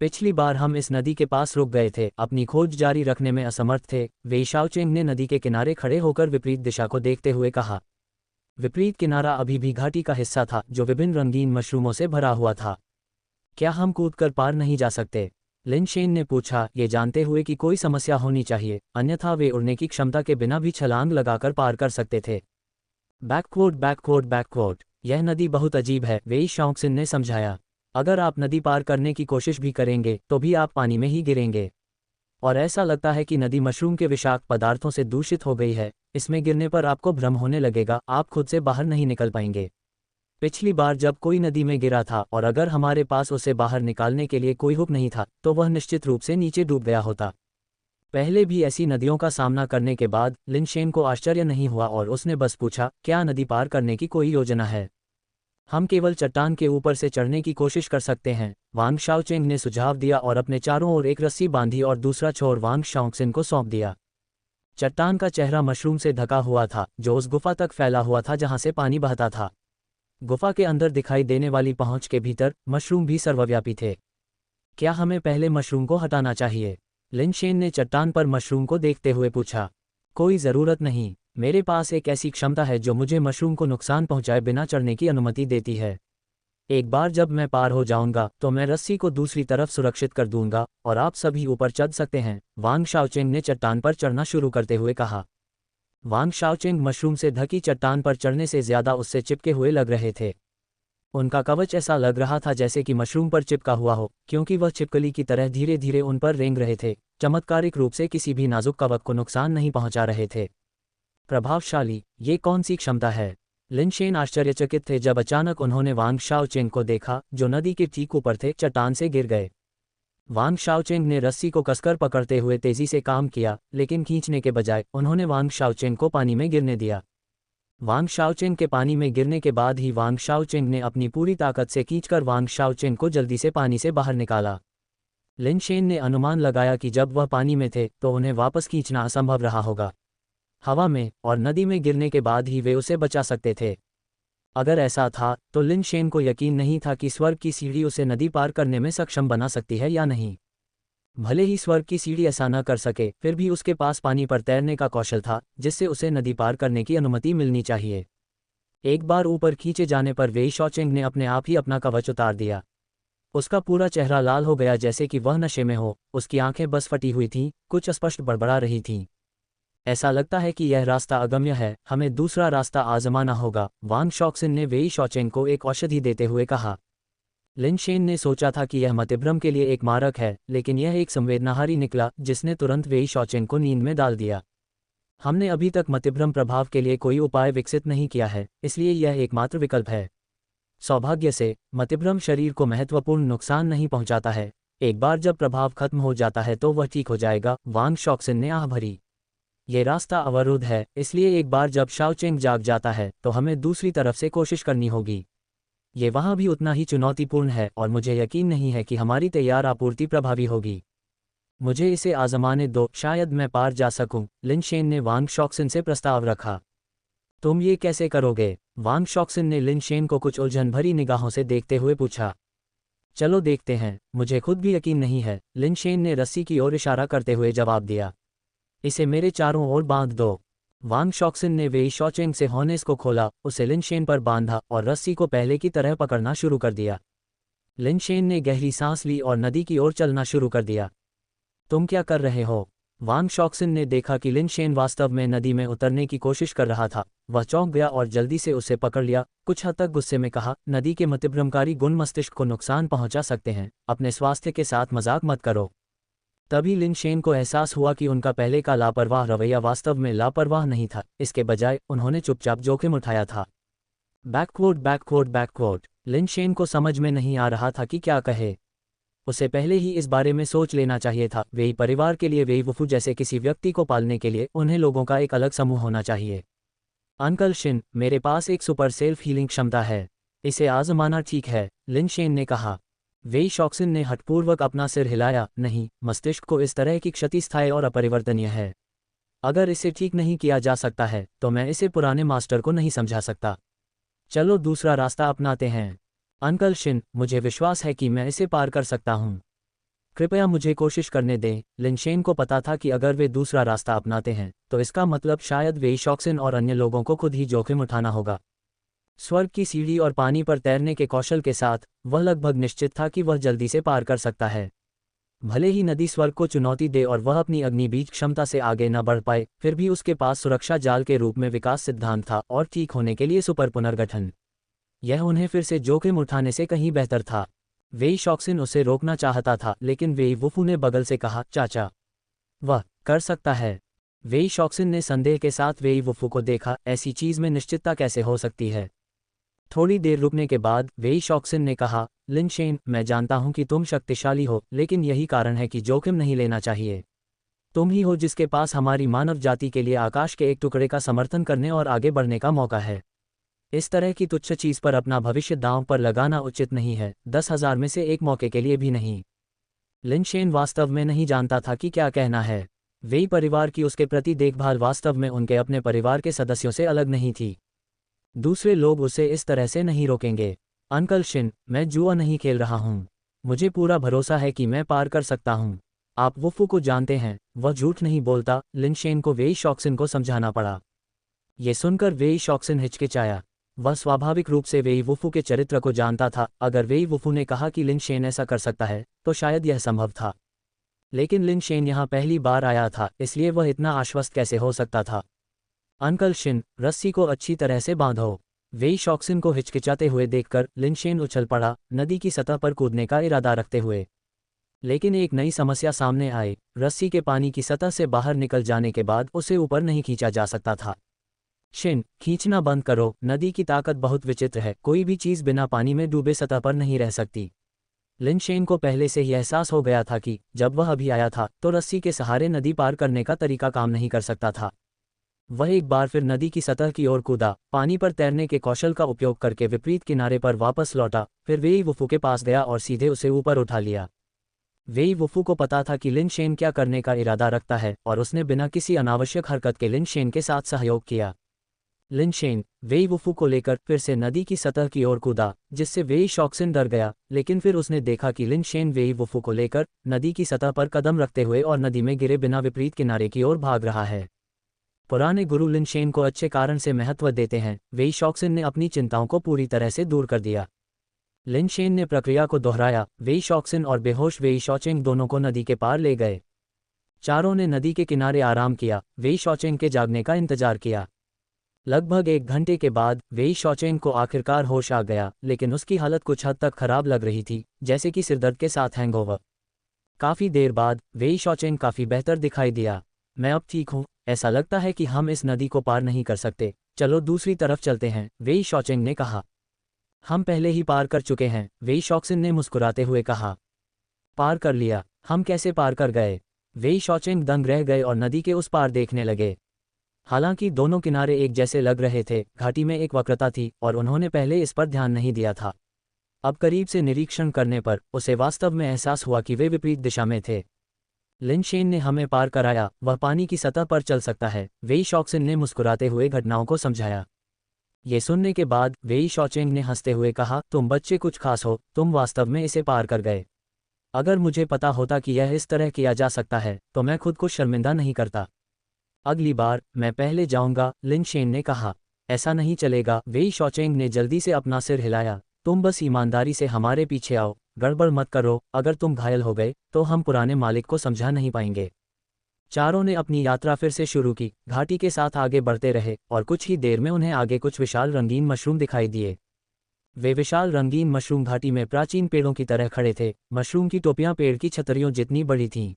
पिछली बार हम इस नदी के पास रुक गए थे, अपनी खोज जारी रखने में असमर्थ थे, वेई शाओचेंग ने नदी के किनारे खड़े होकर विपरीत दिशा को देखते हुए कहा। विपरीत किनारा अभी भी घाटी का हिस्सा था, जो विभिन्न रंगीन मशरूमों से भरा हुआ था। क्या हम कूदकर पार नहीं जा सकते? लिन शेन ने पूछा, ये जानते हुए कि कोई समस्या होनी चाहिए, अन्यथा वे उड़ने की क्षमता के बिना भी छलांग लगाकर पार कर सकते थे। बैकवर्ड बैकवर्ड बैकवर्ड, यह नदी बहुत अजीब है, वेई शाओक्सिन ने समझाया। अगर आप नदी पार करने की कोशिश भी करेंगे तो भी आप पानी में ही गिरेंगे। और ऐसा लगता है कि नदी मशरूम के विषाक्त पदार्थों से दूषित हो गई है। इसमें गिरने पर आपको भ्रम होने लगेगा, आप खुद से बाहर नहीं निकल पाएंगे। पिछली बार जब कोई नदी में गिरा था और अगर हमारे पास उसे बाहर निकालने के लिए कोई हुक नहीं था तो वह निश्चित रूप से नीचे डूब गया होता। पहले भी ऐसी नदियों का सामना करने के बाद लिनशेन को आश्चर्य नहीं हुआ और उसने बस पूछा, क्या नदी पार करने की कोई योजना है? हम केवल चट्टान के ऊपर से चढ़ने की कोशिश कर सकते हैं, वांग शाओचेंग ने सुझाव दिया और अपने चारों ओर एक रस्सी बांधी और दूसरा छोर वांग शाओक्सिन को सौंप दिया। चट्टान का चेहरा मशरूम से ढका हुआ था जो उस गुफा तक फैला हुआ था जहां से पानी बहता था। गुफा के अंदर दिखाई देने वाली पहुंच के भीतर मशरूम भी सर्वव्यापी थे। क्या हमें पहले मशरूम को हटाना चाहिए? लिनशेन ने चट्टान पर मशरूम को देखते हुए पूछा। कोई ज़रूरत नहीं, मेरे पास एक ऐसी क्षमता है जो मुझे मशरूम को नुकसान पहुंचाए बिना चढ़ने की अनुमति देती है। एक बार जब मैं पार हो जाऊंगा तो मैं रस्सी को दूसरी तरफ सुरक्षित कर दूंगा और आप सभी ऊपर चढ़ सकते हैं, वांग शाओचेंग ने चट्टान पर चढ़ना शुरू करते हुए कहा। वांग शाओचेंग मशरूम से ढकी चट्टान पर चढ़ने से ज्यादा उससे चिपके हुए लग रहे थे। उनका कवच ऐसा लग रहा था जैसे कि मशरूम पर चिपका हुआ हो, क्योंकि वह छिपकली की तरह धीरे धीरे उन पर रेंग रहे थे, चमत्कारिक रूप से किसी भी नाजुक कवच को नुकसान नहीं पहुंचा रहे थे। प्रभावशाली, ये कौन सी क्षमता है? लिनशेन आश्चर्यचकित थे जब अचानक उन्होंने वांग शाओचेंग को देखा जो नदी के ठीक ऊपर थे, चट्टान से गिर गए। वांग शाओचेंग ने रस्सी को कसकर पकड़ते हुए तेजी से काम किया, लेकिन खींचने के बजाय उन्होंने वांग शाओचेंग को पानी में गिरने दिया। वांग शाओचेंग के पानी में गिरने के बाद ही वांग शाओचेंग ने अपनी पूरी ताकत से खींचकर वांग शाओचेंग को जल्दी से पानी से बाहर निकाला। लिनशेन ने अनुमान लगाया कि जब वह पानी में थे तो उन्हें वापस खींचना असंभव रहा होगा। हवा में और नदी में गिरने के बाद ही वे उसे बचा सकते थे। अगर ऐसा था तो लिनशेन को यकीन नहीं था कि स्वर्ग की सीढ़ी उसे नदी पार करने में सक्षम बना सकती है या नहीं। भले ही स्वर्ग की सीढ़ी ऐसा न कर सके, फिर भी उसके पास पानी पर तैरने का कौशल था जिससे उसे नदी पार करने की अनुमति मिलनी चाहिए। एक बार ऊपर खींचे जाने पर वेई शाओचेंग ने अपने आप ही अपना कवच उतार दिया। उसका पूरा चेहरा लाल हो गया जैसे कि वह नशे में हो, उसकी आंखें बस फटी हुई थीं, कुछ अस्पष्ट बड़बड़ा रही थीं। ऐसा लगता है कि यह रास्ता अगम्य है, हमें दूसरा रास्ता आजमाना होगा, वांग शाओक्सिन ने वेई शाओचेंग को एक औषधि देते हुए कहा। लिनशेन ने सोचा था कि यह मतिभ्रम के लिए एक मारक है, लेकिन यह एक संवेदनाहारी निकला जिसने तुरंत वेई शाओचेंग को नींद में डाल दिया। हमने अभी तक मतिभ्रम प्रभाव के लिए कोई उपाय विकसित नहीं किया है, इसलिए यह एकमात्र विकल्प है। सौभाग्य से मतिभ्रम शरीर को महत्वपूर्ण नुकसान नहीं पहुंचाता है। एक बार जब प्रभाव खत्म हो जाता है तो वह ठीक हो जाएगा, वांग शाओक्सिन ने आह भरी। ये रास्ता अवरुद्ध है, इसलिए एक बार जब शाओचेंग जाग जाता है तो हमें दूसरी तरफ से कोशिश करनी होगी। ये वहाँ भी उतना ही चुनौतीपूर्ण है और मुझे यकीन नहीं है कि हमारी तैयार आपूर्ति प्रभावी होगी। मुझे इसे आजमाने दो, शायद मैं पार जा सकूं, लिनशेन ने वांग शाओक्सिन से प्रस्ताव रखा। तुम ये कैसे करोगे? वांग शाओक्सिन ने लिनशेन को कुछ उलझन भरी निगाहों से देखते हुए पूछा। चलो देखते हैं, मुझे खुद भी यकीन नहीं है, लिनशेन ने रस्सी की ओर इशारा करते हुए जवाब दिया। इसे मेरे चारों ओर बांध दो। वांग शाओक्सिन ने वेई शाओचेंग से हॉर्नेस को खोला, उसे लिनशेन पर बांधा और रस्सी को पहले की तरह पकड़ना शुरू कर दिया। लिनशेन ने गहरी सांस ली और नदी की ओर चलना शुरू कर दिया। तुम क्या कर रहे हो? वांग शाओक्सिन ने देखा कि लिनशेन वास्तव में नदी में उतरने की कोशिश कर रहा था। वह चौंक गया और जल्दी से उसे पकड़ लिया, कुछ हद तक गुस्से में कहा, नदी के मतिभ्रमकारी गुण मस्तिष्क को नुकसान पहुंचा सकते हैं, अपने स्वास्थ्य के साथ मजाक मत करो। तभी लिनशेन को एहसास हुआ कि उनका पहले का लापरवाह रवैया वास्तव में लापरवाह नहीं था, इसके बजाय उन्होंने चुपचाप जोखिम उठाया था। बैकवर्ड बैकवर्ड बैकवर्ड, लिनशेन को समझ में नहीं आ रहा था कि क्या कहे। उसे पहले ही इस बारे में सोच लेना चाहिए था। वेई परिवार के लिए, वेई वुफू जैसे किसी व्यक्ति को पालने के लिए उन्हें लोगों का एक अलग समूह होना चाहिए। अंकल शिन, मेरे पास एक सुपर सेल्फ हीलिंग क्षमता है, इसे आजमाना ठीक है, लिनशेन ने कहा। वेई शाओक्सिन ने हठपूर्वक अपना सिर हिलाया। नहीं, मस्तिष्क को इस तरह की क्षति स्थायी और अपरिवर्तनीय है। अगर इसे ठीक नहीं किया जा सकता है तो मैं इसे पुराने मास्टर को नहीं समझा सकता। चलो दूसरा रास्ता अपनाते हैं। अंकल शिन, मुझे विश्वास है कि मैं इसे पार कर सकता हूँ। कृपया मुझे कोशिश करने दें। लिनशेन को पता था कि अगर वे दूसरा रास्ता अपनाते हैं तो इसका मतलब शायद वेई शाओक्सिन और अन्य लोगों को खुद ही जोखिम उठाना होगा। स्वर्ग की सीढ़ी और पानी पर तैरने के कौशल के साथ वह लगभग निश्चित था कि वह जल्दी से पार कर सकता है। भले ही नदी स्वर्ग को चुनौती दे और वह अपनी अग्निबीज क्षमता से आगे न बढ़ पाए, फिर भी उसके पास सुरक्षा जाल के रूप में विकास सिद्धांत था और ठीक होने के लिए सुपर पुनर्गठन। यह उन्हें फिर से जोखिम उठाने से कहीं बेहतर था। वेई शाओक्सिन उसे रोकना चाहता था, लेकिन वेई वुफू ने बगल से कहा, चाचा, वह कर सकता है। वेई शॉक्सिन ने संदेह के साथ वेई वुफू को देखा, ऐसी चीज में निश्चितता कैसे हो सकती है। थोड़ी देर रुकने के बाद वेई शॉक्सिन ने कहा, लिन शेन, मैं जानता हूं कि तुम शक्तिशाली हो, लेकिन यही कारण है कि जोखिम नहीं लेना चाहिए। तुम ही हो जिसके पास हमारी मानव जाति के लिए आकाश के एक टुकड़े का समर्थन करने और आगे बढ़ने का मौका है। इस तरह की तुच्छ चीज पर अपना भविष्य दांव पर लगाना उचित नहीं है, 10,000 में से एक मौके के लिए भी नहीं। लिन शेन वास्तव में नहीं जानता था कि क्या कहना है। वेई परिवार की उसके प्रति देखभाल वास्तव में उनके अपने परिवार के सदस्यों से अलग नहीं थी। दूसरे लोग उसे इस तरह से नहीं रोकेंगे। अंकल शिन, मैं जुआ नहीं खेल रहा हूँ। मुझे पूरा भरोसा है कि मैं पार कर सकता हूँ। आप वुफू को जानते हैं, वह झूठ नहीं बोलता। लिन शेन को वेई शॉक्सिन को समझाना पड़ा। ये सुनकर वेई शॉक्सिन हिचकिचाया। वह स्वाभाविक रूप से वेई वुफू के चरित्र को जानता था। अगर वेई वुफू ने कहा कि लिन शेन ऐसा कर सकता है, तो शायद यह संभव था। लेकिन लिन शेन यहाँ पहली बार आया था, इसलिए वह इतना आश्वस्त कैसे हो सकता था। अंकल शिन, रस्सी को अच्छी तरह से बांधो। वेई शॉक्सिन को हिचकिचाते हुए देखकर लिन शेन उछल पड़ा, नदी की सतह पर कूदने का इरादा रखते हुए। लेकिन एक नई समस्या सामने आई। रस्सी के पानी की सतह से बाहर निकल जाने के बाद उसे ऊपर नहीं खींचा जा सकता था। शिन, खींचना बंद करो। नदी की ताकत बहुत विचित्र है, कोई भी चीज बिना पानी में डूबे सतह पर नहीं रह सकती। लिन शेन को पहले से ही एहसास हो गया था कि जब वह अभी आया था तो रस्सी के सहारे नदी पार करने का तरीका काम नहीं कर सकता था। वह एक बार फिर नदी की सतह की ओर कूदा, पानी पर तैरने के कौशल का उपयोग करके विपरीत किनारे पर वापस लौटा, फिर वेई वुफू के पास गया और सीधे उसे ऊपर उठा लिया। वेई वुफू को पता था कि लिन शेन क्या करने का इरादा रखता है, और उसने बिना किसी अनावश्यक हरकत के लिन शेन के साथ सहयोग किया। लिन शेन वेई वुफू को लेकर फिर से नदी की सतह की ओर कूदा, जिससे वेई शॉक्सिन डर गया। लेकिन फिर उसने देखा कि लिन शेन वेई वुफू को लेकर नदी की सतह पर कदम रखते हुए और नदी में गिरे बिना विपरीत किनारे की ओर भाग रहा है। पुराने गुरु लिन शेन को अच्छे कारण से महत्व देते हैं। वेई शॉक्सिन ने अपनी चिंताओं को पूरी तरह से दूर कर दिया। लिन शेन ने प्रक्रिया को दोहराया। वेई शॉक्सिन और बेहोश वेई शॉचेंग दोनों को नदी के पार ले गए। चारों ने नदी के किनारे आराम किया, वेई शॉचेंग के जागने का इंतजार किया। लगभग 1 घंटे के बाद वेई शॉचेंग को आखिरकार होश आ गया, लेकिन उसकी हालत कुछ हद तक खराब लग रही थी, जैसे कि सिरदर्द के साथ हैंगओवर। काफी देर बाद वेई शॉचेंग काफी बेहतर दिखाई दिया। मैं अब ठीक हूँ, ऐसा लगता है कि हम इस नदी को पार नहीं कर सकते, चलो दूसरी तरफ चलते हैं, वेई शॉचेंग ने कहा। हम पहले ही पार कर चुके हैं, वेई शॉक्सिन ने मुस्कुराते हुए कहा। पार कर लिया? हम कैसे पार कर गए? वेई शॉचेंग दंग रह गए और नदी के उस पार देखने लगे। हालांकि दोनों किनारे एक जैसे लग रहे थे, घाटी में एक वक्रता थी और उन्होंने पहले इस पर ध्यान नहीं दिया था। अब करीब से निरीक्षण करने पर उसे वास्तव में एहसास हुआ कि वे विपरीत दिशा में थे। लिन शेन ने हमें पार कराया, वह पानी की सतह पर चल सकता है, वेई शॉक्सिन ने मुस्कुराते हुए घटनाओं को समझाया। ये सुनने के बाद वेई शॉचेंग ने हंसते हुए कहा, तुम बच्चे कुछ खास हो, तुम वास्तव में इसे पार कर गए। अगर मुझे पता होता कि यह इस तरह किया जा सकता है, तो मैं खुद को शर्मिंदा नहीं करता। अगली बार मैं पहले जाऊंगा, लिन शेन ने कहा। ऐसा नहीं चलेगा, वेई शॉचेंग ने जल्दी से अपना सिर हिलाया। तुम बस ईमानदारी से हमारे पीछे आओ, गड़बड़ मत करो, अगर तुम घायल हो गए तो हम पुराने मालिक को समझा नहीं पाएंगे। चारों ने अपनी यात्रा फिर से शुरू की, घाटी के साथ आगे बढ़ते रहे और कुछ ही देर में उन्हें आगे कुछ विशाल रंगीन मशरूम दिखाई दिए। वे विशाल रंगीन मशरूम घाटी में प्राचीन पेड़ों की तरह खड़े थे। मशरूम की टोपियां पेड़ की छतरियों जितनी बड़ी थीं।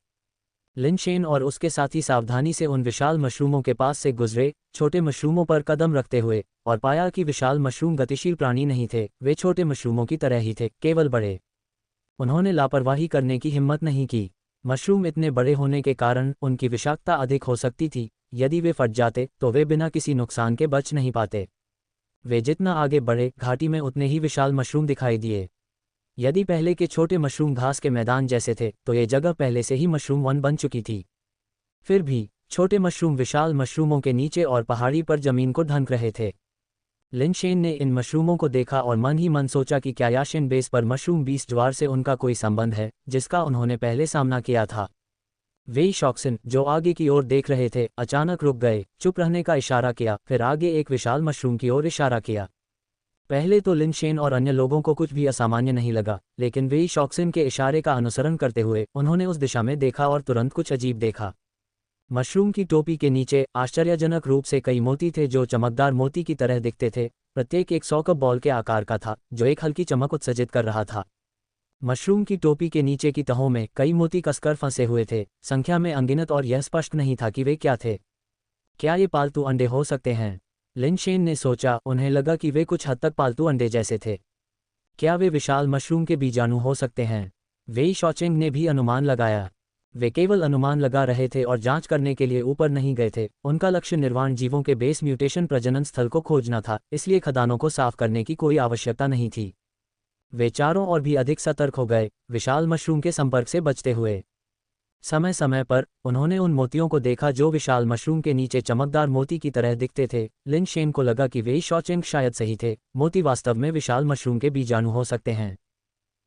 लिन शेन और उसके साथी सावधानी से उन विशाल मशरूमों के पास से गुजरे, छोटे मशरूमों पर कदम रखते हुए, और पाया कि विशाल मशरूम गतिशील प्राणी नहीं थे, वे छोटे मशरूमों की तरह ही थे, केवल बड़े। उन्होंने लापरवाही करने की हिम्मत नहीं की। मशरूम इतने बड़े होने के कारण उनकी विषाक्तता अधिक हो सकती थी। यदि वे फट जाते तो वे बिना किसी नुकसान के बच नहीं पाते। वे जितना आगे बढ़े, घाटी में उतने ही विशाल मशरूम दिखाई दिए। यदि पहले के छोटे मशरूम घास के मैदान जैसे थे, तो ये जगह पहले से ही मशरूम वन बन चुकी थी। फिर भी छोटे मशरूम विशाल मशरूमों के नीचे और पहाड़ी पर जमीन को ढंक रहे थे। लिन शेन ने इन मशरूमों को देखा और मन ही मन सोचा कि क्या याशिन बेस पर मशरूम 20 ज्वार से उनका कोई संबंध है, जिसका उन्होंने पहले सामना किया था। वेई शॉक्सिन, जो आगे की ओर देख रहे थे, अचानक रुक गए, चुप रहने का इशारा किया, फिर आगे एक विशाल मशरूम की ओर इशारा किया। पहले तो लिन शेन और अन्य लोगों को कुछ भी असामान्य नहीं लगा, लेकिन वेई शॉक्सिन के इशारे का अनुसरण करते हुए उन्होंने उस दिशा में देखा और तुरंत कुछ अजीब देखा। मशरूम की टोपी के नीचे आश्चर्यजनक रूप से कई मोती थे जो चमकदार मोती की तरह दिखते थे। प्रत्येक एक सॉकर बॉल के आकार का था, जो एक हल्की चमक उत्सर्जित कर रहा था। मशरूम की टोपी के नीचे की तहों में कई मोती कसकर फंसे हुए थे, संख्या में अनगिनत, और यह स्पष्ट नहीं था कि वे क्या थे। क्या ये पालतू अंडे हो सकते हैं? लिनशेन ने सोचा। उन्हें लगा कि वे कुछ हद तक पालतू अंडे जैसे थे। क्या वे विशाल मशरूम के बीजाणु हो सकते हैं? वेई शॉचिंग ने भी अनुमान लगाया। वे केवल अनुमान लगा रहे थे और जांच करने के लिए ऊपर नहीं गए थे। उनका लक्ष्य निर्वाण जीवों के बेस म्यूटेशन प्रजनन स्थल को खोजना था, इसलिए खदानों को साफ करने की कोई आवश्यकता नहीं थी। वे चारों और भी अधिक सतर्क हो गए, विशाल मशरूम के संपर्क से बचते हुए। समय समय पर उन्होंने उन मोतियों को देखा जो विशाल मशरूम के नीचे चमकदार मोती की तरह दिखते थे। लिनशेन को लगा कि वेई शॉचिंग शायद सही थे, मोती वास्तव में विशाल मशरूम के बीजाणु हो सकते हैं।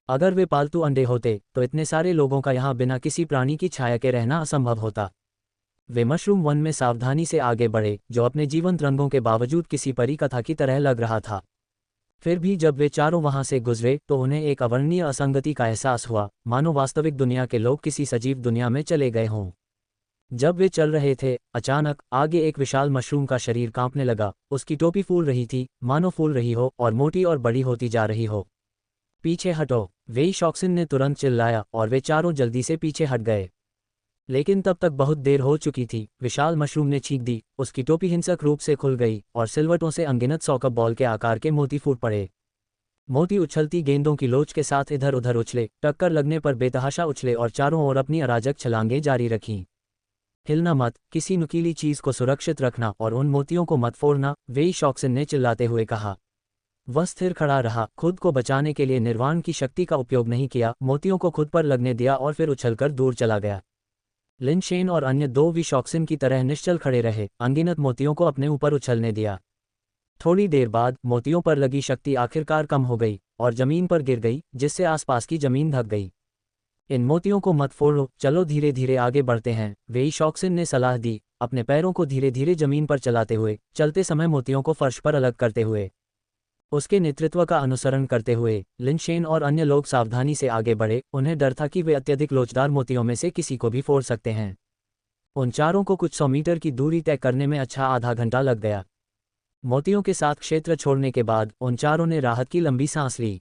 अगर वे पालतू अंडे होते तो इतने सारे लोगों का यहाँ बिना किसी प्राणी की छाया के रहना असंभव होता। वे मशरूम वन में सावधानी से आगे बढ़े, जो अपने जीवंत रंगों के बावजूद किसी परी कथा की तरह लग रहा था। फिर भी जब वे चारों वहां से गुजरे तो उन्हें एक अवर्णनीय असंगति का एहसास हुआ, मानो वास्तविक दुनिया के लोग किसी सजीव दुनिया में चले गए हों। जब वे चल रहे थे, अचानक आगे एक विशाल मशरूम का शरीर कांपने लगा। उसकी टोपी फूल रही थी, मानो फूल रही हो, और मोटी और बड़ी होती जा रही हो। पीछे हटो! वेई शॉक्सिन ने तुरंत चिल्लाया और वे चारों जल्दी से पीछे हट गए। लेकिन तब तक बहुत देर हो चुकी थी। विशाल मशरूम ने चीख दी, उसकी टोपी हिंसक रूप से खुल गई और सिलवटों से अनगिनत सॉकर बॉल के आकार के मोती फूट पड़े। मोती उछलती गेंदों की लोच के साथ इधर उधर उछले, टक्कर लगने पर बेतहाशा उछले और चारों ओर अपनी अराजक छलांगें जारी रखीं। हिलना मत, किसी नुकीली चीज को सुरक्षित रखना और उन मोतियों को मत फोड़ना, वेई शॉक्सिन ने चिल्लाते हुए कहा। वह स्थिर खड़ा रहा, खुद को बचाने के लिए निर्वाण की शक्ति का उपयोग नहीं किया, मोतियों को खुद पर लगने दिया और फिर उछलकर दूर चला गया। लिनशेन और अन्य दो वी शॉक्सिन की तरह निश्चल खड़े रहे, अनगिनत मोतियों को अपने ऊपर उछलने दिया। थोड़ी देर बाद मोतियों पर लगी शक्ति आखिरकार कम हो गई और जमीन पर गिर गई, जिससे आसपास की जमीन ढक गई। इन मोतियों को मत फोड़ो, चलो धीरे धीरे आगे बढ़ते हैं, वेई शॉक्सिन ने सलाह दी, अपने पैरों को धीरे धीरे जमीन पर चलाते हुए, चलते समय मोतियों को फर्श पर अलग करते हुए। उसके नेतृत्व का अनुसरण करते हुए लिनशेन और अन्य लोग सावधानी से आगे बढ़े। उन्हें डर था कि वे अत्यधिक लोचदार मोतियों में से किसी को भी फोड़ सकते हैं। उन चारों को कुछ 100 मीटर की दूरी तय करने में अच्छा आधा घंटा लग गया। मोतियों के साथ क्षेत्र छोड़ने के बाद उन चारों ने राहत की लंबी सांस ली।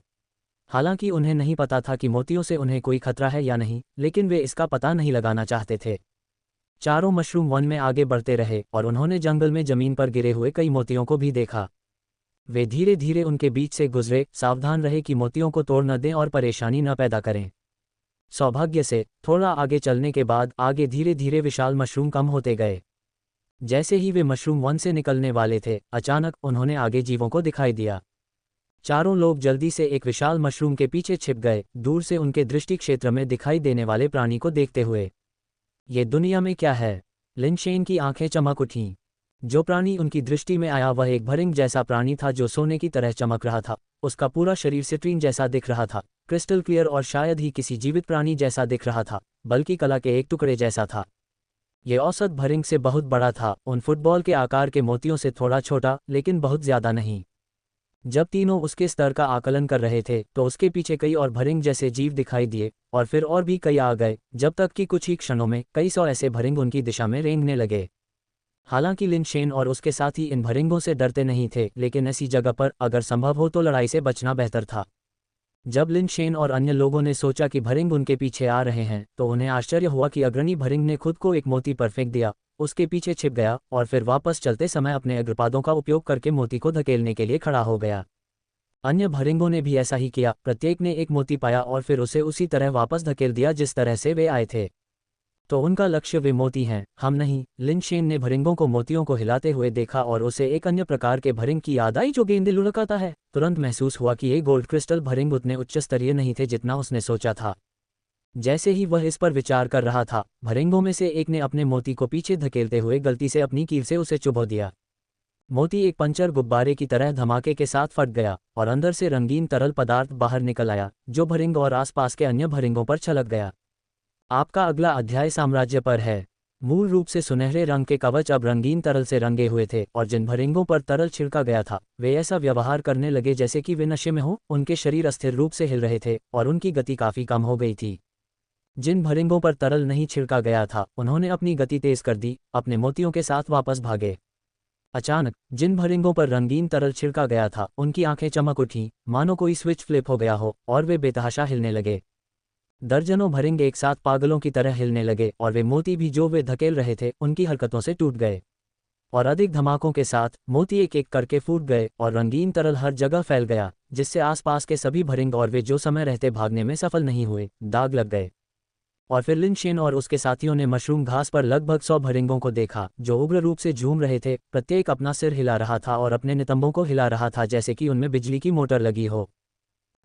हालांकि उन्हें नहीं पता था कि मोतियों से उन्हें कोई खतरा है या नहीं, लेकिन वे इसका पता नहीं लगाना चाहते थे। चारों मशरूम वन में आगे बढ़ते रहे और उन्होंने जंगल में जमीन पर गिरे हुए कई मोतियों को भी देखा। वे धीरे धीरे उनके बीच से गुजरे, सावधान रहे कि मोतियों को तोड़ न दें और परेशानी न पैदा करें। सौभाग्य से थोड़ा आगे चलने के बाद आगे धीरे धीरे विशाल मशरूम कम होते गए। जैसे ही वे मशरूम वन से निकलने वाले थे, अचानक उन्होंने आगे जीवों को दिखाई दिया। चारों लोग जल्दी से एक विशाल मशरूम के पीछे छिप गए, दूर से उनके दृष्टि क्षेत्र में दिखाई देने वाले प्राणी को देखते हुए। ये दुनिया में क्या है? लिनशेन की आंखें चमक उठीं। जो प्राणी उनकी दृष्टि में आया वह एक भरिंग जैसा प्राणी था जो सोने की तरह चमक रहा था। उसका पूरा शरीर सिट्रीन जैसा दिख रहा था, क्रिस्टल क्लियर, और शायद ही किसी जीवित प्राणी जैसा दिख रहा था, बल्कि कला के एक टुकड़े जैसा था। ये औसत भरिंग से बहुत बड़ा था, उन फुटबॉल के आकार के मोतियों से थोड़ा छोटा, लेकिन बहुत ज्यादा नहीं। जब तीनों उसके स्तर का आकलन कर रहे थे तो उसके पीछे कई और भरिंग जैसे जीव दिखाई दिए, और फिर और भी कई आ गए, जब तक कि कुछ ही क्षणों में कई सौ ऐसे भरिंग उनकी दिशा में रेंगने लगे। हालांकि लिनशेन और उसके साथी इन भरिंगों से डरते नहीं थे, लेकिन ऐसी जगह पर अगर संभव हो तो लड़ाई से बचना बेहतर था। जब लिनशेन और अन्य लोगों ने सोचा कि भरिंग उनके पीछे आ रहे हैं तो उन्हें आश्चर्य हुआ कि अग्रणी भरिंग ने खुद को एक मोती पर फेंक दिया, उसके पीछे छिप गया और फिर वापस चलते समय अपने अग्रपादों का उपयोग करके मोती को धकेलने के लिए खड़ा हो गया। अन्य भरिंगों ने भी ऐसा ही किया, प्रत्येक ने एक मोती पाया और फिर उसे उसी तरह वापस धकेल दिया जिस तरह से वे आए थे। तो उनका लक्ष्य वे मोती हैं, हम नहीं। लिनशेन ने भरिंगों को मोतियों को हिलाते हुए देखा और उसे एक अन्य प्रकार के भरिंग की याद आई जो गेंदे लुढ़काता है। तुरंत महसूस हुआ कि ये गोल्ड क्रिस्टल भरिंग उतने उच्च स्तरीय नहीं थे जितना उसने सोचा था। जैसे ही वह इस पर विचार कर रहा था, भरिंगों में से एक ने अपने मोती को पीछे धकेलते हुए गलती से अपनी कील से उसे चुभो दिया। मोती एक पंचर गुब्बारे की तरह धमाके के साथ फट गया और अंदर से रंगीन तरल पदार्थ बाहर निकल आया, जो भरिंग और आसपास के अन्य भरिंगों पर छलक गया। आपका अगला अध्याय साम्राज्य पर है। मूल रूप से सुनहरे रंग के कवच अब रंगीन तरल से रंगे हुए थे और जिन भरिंगों पर तरल छिड़का गया था वे ऐसा व्यवहार करने लगे जैसे कि वे नशे में हों। उनके शरीर अस्थिर रूप से हिल रहे थे और उनकी गति काफी कम हो गई थी। जिन भरिंगों पर तरल नहीं छिड़का गया था उन्होंने अपनी गति तेज कर दी, अपने मोतियों के साथ वापस भागे। अचानक जिन भरिंगों पर रंगीन तरल छिड़का गया था उनकी आंखें चमक उठी, मानो कोई स्विच फ्लिप हो गया हो, और वे बेतहाशा हिलने लगे। दर्जनों भरिंग एक साथ पागलों की तरह हिलने लगे और वे मोती भी जो वे धकेल रहे थे उनकी हरकतों से टूट गए। और अधिक धमाकों के साथ मोती एक एक करके फूट गए और रंगीन तरल हर जगह फैल गया, जिससे आसपास के सभी भरिंग और वे जो समय रहते भागने में सफल नहीं हुए, दाग लग गए। और फिर लिन शेन और उसके साथियों ने मशरूम घास पर लगभग 100 भरिंगों को देखा जो उग्र रूप से झूम रहे थे, प्रत्येक अपना सिर हिला रहा था और अपने नितंबों को हिला रहा था जैसे कि उनमें बिजली की मोटर लगी हो।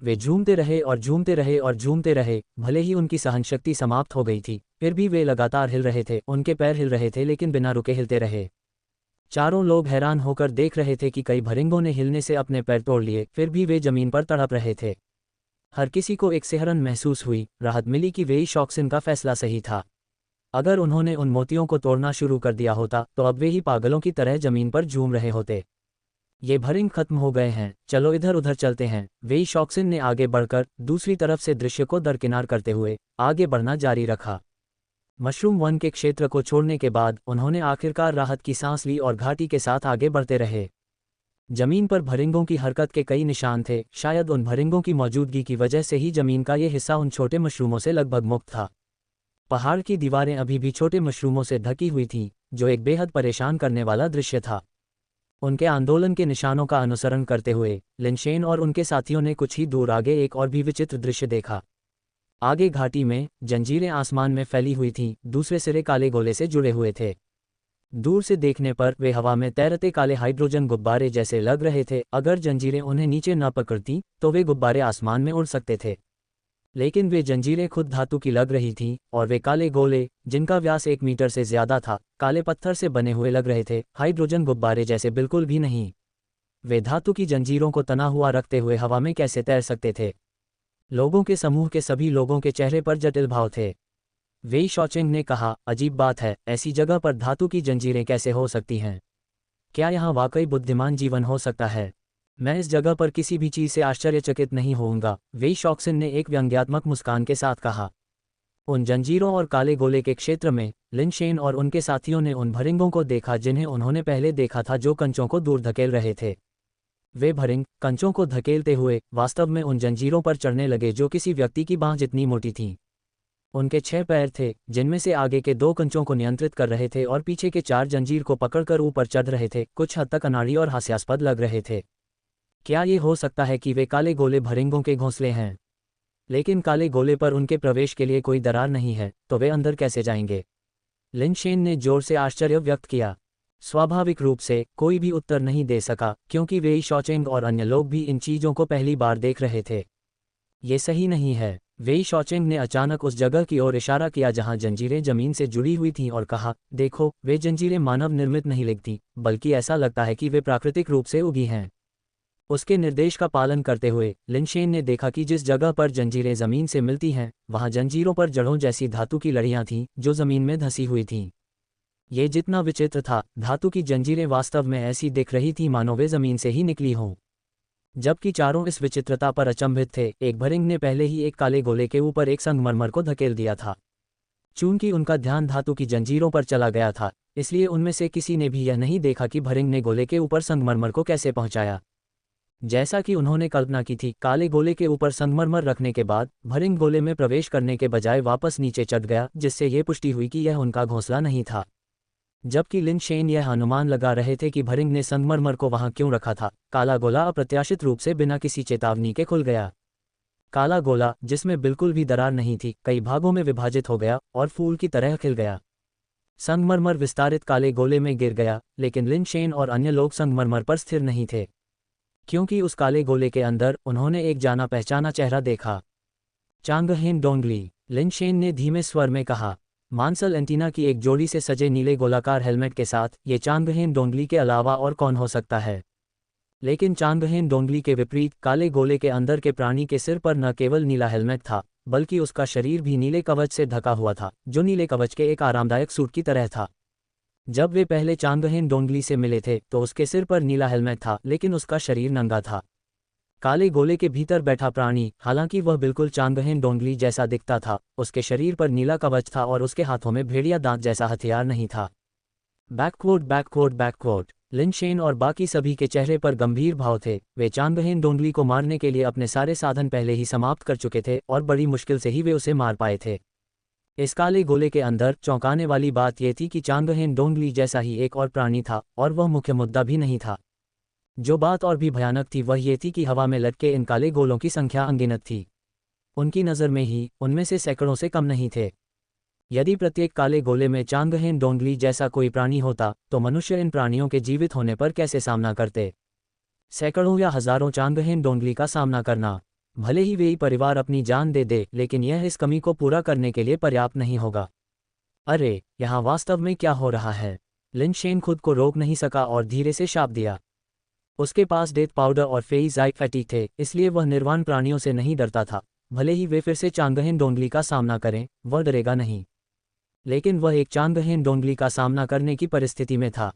वे झूमते रहे और झूमते रहे और झूमते रहे, भले ही उनकी सहनशक्ति समाप्त हो गई थी, फिर भी वे लगातार हिल रहे थे, उनके पैर हिल रहे थे लेकिन बिना रुके हिलते रहे। चारों लोग हैरान होकर देख रहे थे कि कई भरिंगों ने हिलने से अपने पैर तोड़ लिए, फिर भी वे जमीन पर तड़प रहे थे। हर किसी को एक सिहरन महसूस हुई, राहत मिली कि वेई शॉक्सिन का फैसला सही था। अगर उन्होंने उन मोतियों को तोड़ना शुरू कर दिया होता तो अब वे ही पागलों की तरह जमीन पर झूम रहे होते। ये भरिंग खत्म हो गए हैं, चलो इधर उधर चलते हैं, वेई शॉक्सिन ने आगे बढ़कर दूसरी तरफ से दृश्य को दरकिनार करते हुए आगे बढ़ना जारी रखा। मशरूम वन के क्षेत्र को छोड़ने के बाद उन्होंने आखिरकार राहत की सांस ली और घाटी के साथ आगे बढ़ते रहे। जमीन पर भरिंगों की हरकत के कई निशान थे, शायद उन भरिंगों की मौजूदगी की वजह से ही जमीन का ये हिस्सा उन छोटे मशरूमों से लगभग मुक्त था। पहाड़ की दीवारें अभी भी छोटे मशरूमों से ढकी हुई थीं, जो एक बेहद परेशान करने वाला दृश्य था। उनके आंदोलन के निशानों का अनुसरण करते हुए लिन शेन और उनके साथियों ने कुछ ही दूर आगे एक और भी विचित्र दृश्य देखा। आगे घाटी में जंजीरें आसमान में फैली हुई थीं, दूसरे सिरे काले गोले से जुड़े हुए थे। दूर से देखने पर वे हवा में तैरते काले हाइड्रोजन गुब्बारे जैसे लग रहे थे। अगर जंजीरें उन्हें नीचे न पकड़ती तो वे गुब्बारे आसमान में उड़ सकते थे, लेकिन वे जंजीरें खुद धातु की लग रही थीं और वे काले गोले, जिनका व्यास 1 मीटर से ज्यादा था, काले पत्थर से बने हुए लग रहे थे, हाइड्रोजन गुब्बारे जैसे बिल्कुल भी नहीं। वे धातु की जंजीरों को तना हुआ रखते हुए हवा में कैसे तैर सकते थे? लोगों के समूह के सभी लोगों के चेहरे पर जटिल भाव थे। वेई शॉचिंग ने कहा, अजीब बात है, ऐसी जगह पर धातु की जंजीरें कैसे हो सकती हैं? क्या यहाँ वाकई बुद्धिमान जीवन हो सकता है? मैं इस जगह पर किसी भी चीज़ से आश्चर्यचकित नहीं होऊंगा, वेई शॉक्सिन ने एक व्यंग्यात्मक मुस्कान के साथ कहा। उन जंजीरों और काले गोले के क्षेत्र में लिन शेन और उनके साथियों ने उन भरिंगों को देखा जिन्हें उन्होंने पहले देखा था, जो कंचों को दूर धकेल रहे थे। वे भरिंग कंचों को धकेलते हुए वास्तव में उन जंजीरों पर चढ़ने लगे जो किसी व्यक्ति की बांह जितनी मोटी थीं। उनके 6 पैर थे, जिनमें से आगे के 2 कंचों को नियंत्रित कर रहे थे और पीछे के 4 जंजीर को पकड़कर ऊपर चढ़ रहे थे, कुछ हद तक अनाड़ी और हास्यास्पद लग रहे थे। क्या ये हो सकता है कि वे काले गोले भरिंगों के घोंसले हैं? लेकिन काले गोले पर उनके प्रवेश के लिए कोई दरार नहीं है, तो वे अंदर कैसे जाएंगे? लिन शेन ने जोर से आश्चर्य व्यक्त किया। स्वाभाविक रूप से कोई भी उत्तर नहीं दे सका, क्योंकि वेई शॉचिंग और अन्य लोग भी इन चीज़ों को पहली बार देख रहे थे। ये सही नहीं है। वेई शॉचिंग ने अचानक उस जगह की ओर इशारा किया जहां जंजीरें जमीन से जुड़ी हुई थीं और कहा, देखो, वे जंजीरें मानव निर्मित नहीं लगती, बल्कि ऐसा लगता है कि वे प्राकृतिक रूप से उगी हैं। उसके निर्देश का पालन करते हुए लिन शेन ने देखा कि जिस जगह पर जंजीरें जमीन से मिलती हैं, वहां जंजीरों पर जड़ों जैसी धातु की लड़ियां थीं जो जमीन में धंसी हुई थीं। ये जितना विचित्र था, धातु की जंजीरें वास्तव में ऐसी दिख रही थीं मानो वे जमीन से ही निकली हों। जबकि चारों इस विचित्रता पर अचंभित थे, एक भरिंग ने पहले ही एक काले गोले के ऊपर एक संगमरमर को धकेल दिया था। चूंकि उनका ध्यान धातु की जंजीरों पर चला गया था, इसलिए उनमें से किसी ने भी यह नहीं देखा कि भरिंग ने गोले के ऊपर संगमरमर को कैसे पहुंचाया। जैसा कि उन्होंने कल्पना की थी, काले गोले के ऊपर संगमरमर रखने के बाद भरिंग गोले में प्रवेश करने के बजाय वापस नीचे चढ़ गया, जिससे ये पुष्टि हुई कि यह उनका घोंसला नहीं था। जबकि लिन शेन यह अनुमान लगा रहे थे कि भरिंग ने संगमरमर को वहां क्यों रखा था, काला गोला अप्रत्याशित रूप से बिना किसी चेतावनी के खुल गया। काला गोला, जिसमें बिल्कुल भी दरार नहीं थी, कई भागों में विभाजित हो गया और फूल की तरह खिल गया। संगमरमर विस्तारित काले गोले में गिर गया, लेकिन लिन शेन और अन्य लोग संगमरमर पर स्थिर नहीं थे, क्योंकि उस काले गोले के अंदर उन्होंने एक जाना पहचाना चेहरा देखा। चांगहेन डोंगली, लिन शेन ने धीमे स्वर में कहा। मांसल एंटीना की एक जोड़ी से सजे नीले गोलाकार हेलमेट के साथ ये चांगहेन डोंगली के अलावा और कौन हो सकता है? लेकिन चांगहेन डोंगली के विपरीत, काले गोले के अंदर के प्राणी के सिर पर न केवल नीला हेलमेट था, बल्कि उसका शरीर भी नीले कवच से ढका हुआ था, जो नीले कवच के एक आरामदायक सूट की तरह था। जब वे पहले चांगहेन डोंगली से मिले थे तो उसके सिर पर नीला हेलमेट था, लेकिन उसका शरीर नंगा था। काले गोले के भीतर बैठा प्राणी, हालांकि वह बिल्कुल चांगहेन डोंगली जैसा दिखता था, उसके शरीर पर नीला कवच था और उसके हाथों में भेड़िया दांत जैसा हथियार नहीं था। Backward backward backward, Lin Shen और बाकी सभी के चेहरे पर गंभीर भाव थे। वे चांगहेन डोंगली को मारने के लिए अपने सारे साधन पहले ही समाप्त कर चुके थे और बड़ी मुश्किल से ही वे उसे मार पाए थे। इस काले गोले के अंदर चौंकाने वाली बात यह थी कि चांगहेन डोंगली जैसा ही एक और प्राणी था, और वह मुख्य मुद्दा भी नहीं था। जो बात और भी भयानक थी वह ये थी कि हवा में लटके इन काले गोलों की संख्या अनगिनत थी। उनकी नज़र में ही उनमें से सैकड़ों से कम नहीं थे। यदि प्रत्येक काले गोले में चांगहेन डोंगली जैसा कोई प्राणी होता तो मनुष्य इन प्राणियों के जीवित होने पर कैसे सामना करते। सैकड़ों या हजारों चांगहेन डोंगली का सामना करना, भले ही वे ही परिवार अपनी जान दे दे, लेकिन यह इस कमी को पूरा करने के लिए पर्याप्त नहीं होगा। अरे यहाँ वास्तव में क्या हो रहा है। लिन शेन खुद को रोक नहीं सका और धीरे से शाप दिया। उसके पास डेथ पाउडर और फेई जाइक फैटिक थे, इसलिए वह निर्वाण प्राणियों से नहीं डरता था। भले ही वे फिर से चांगहेन डोंगली का सामना करें, वह डरेगा नहीं। लेकिन वह एक चांगहेन डोंगली का सामना करने की परिस्थिति में था।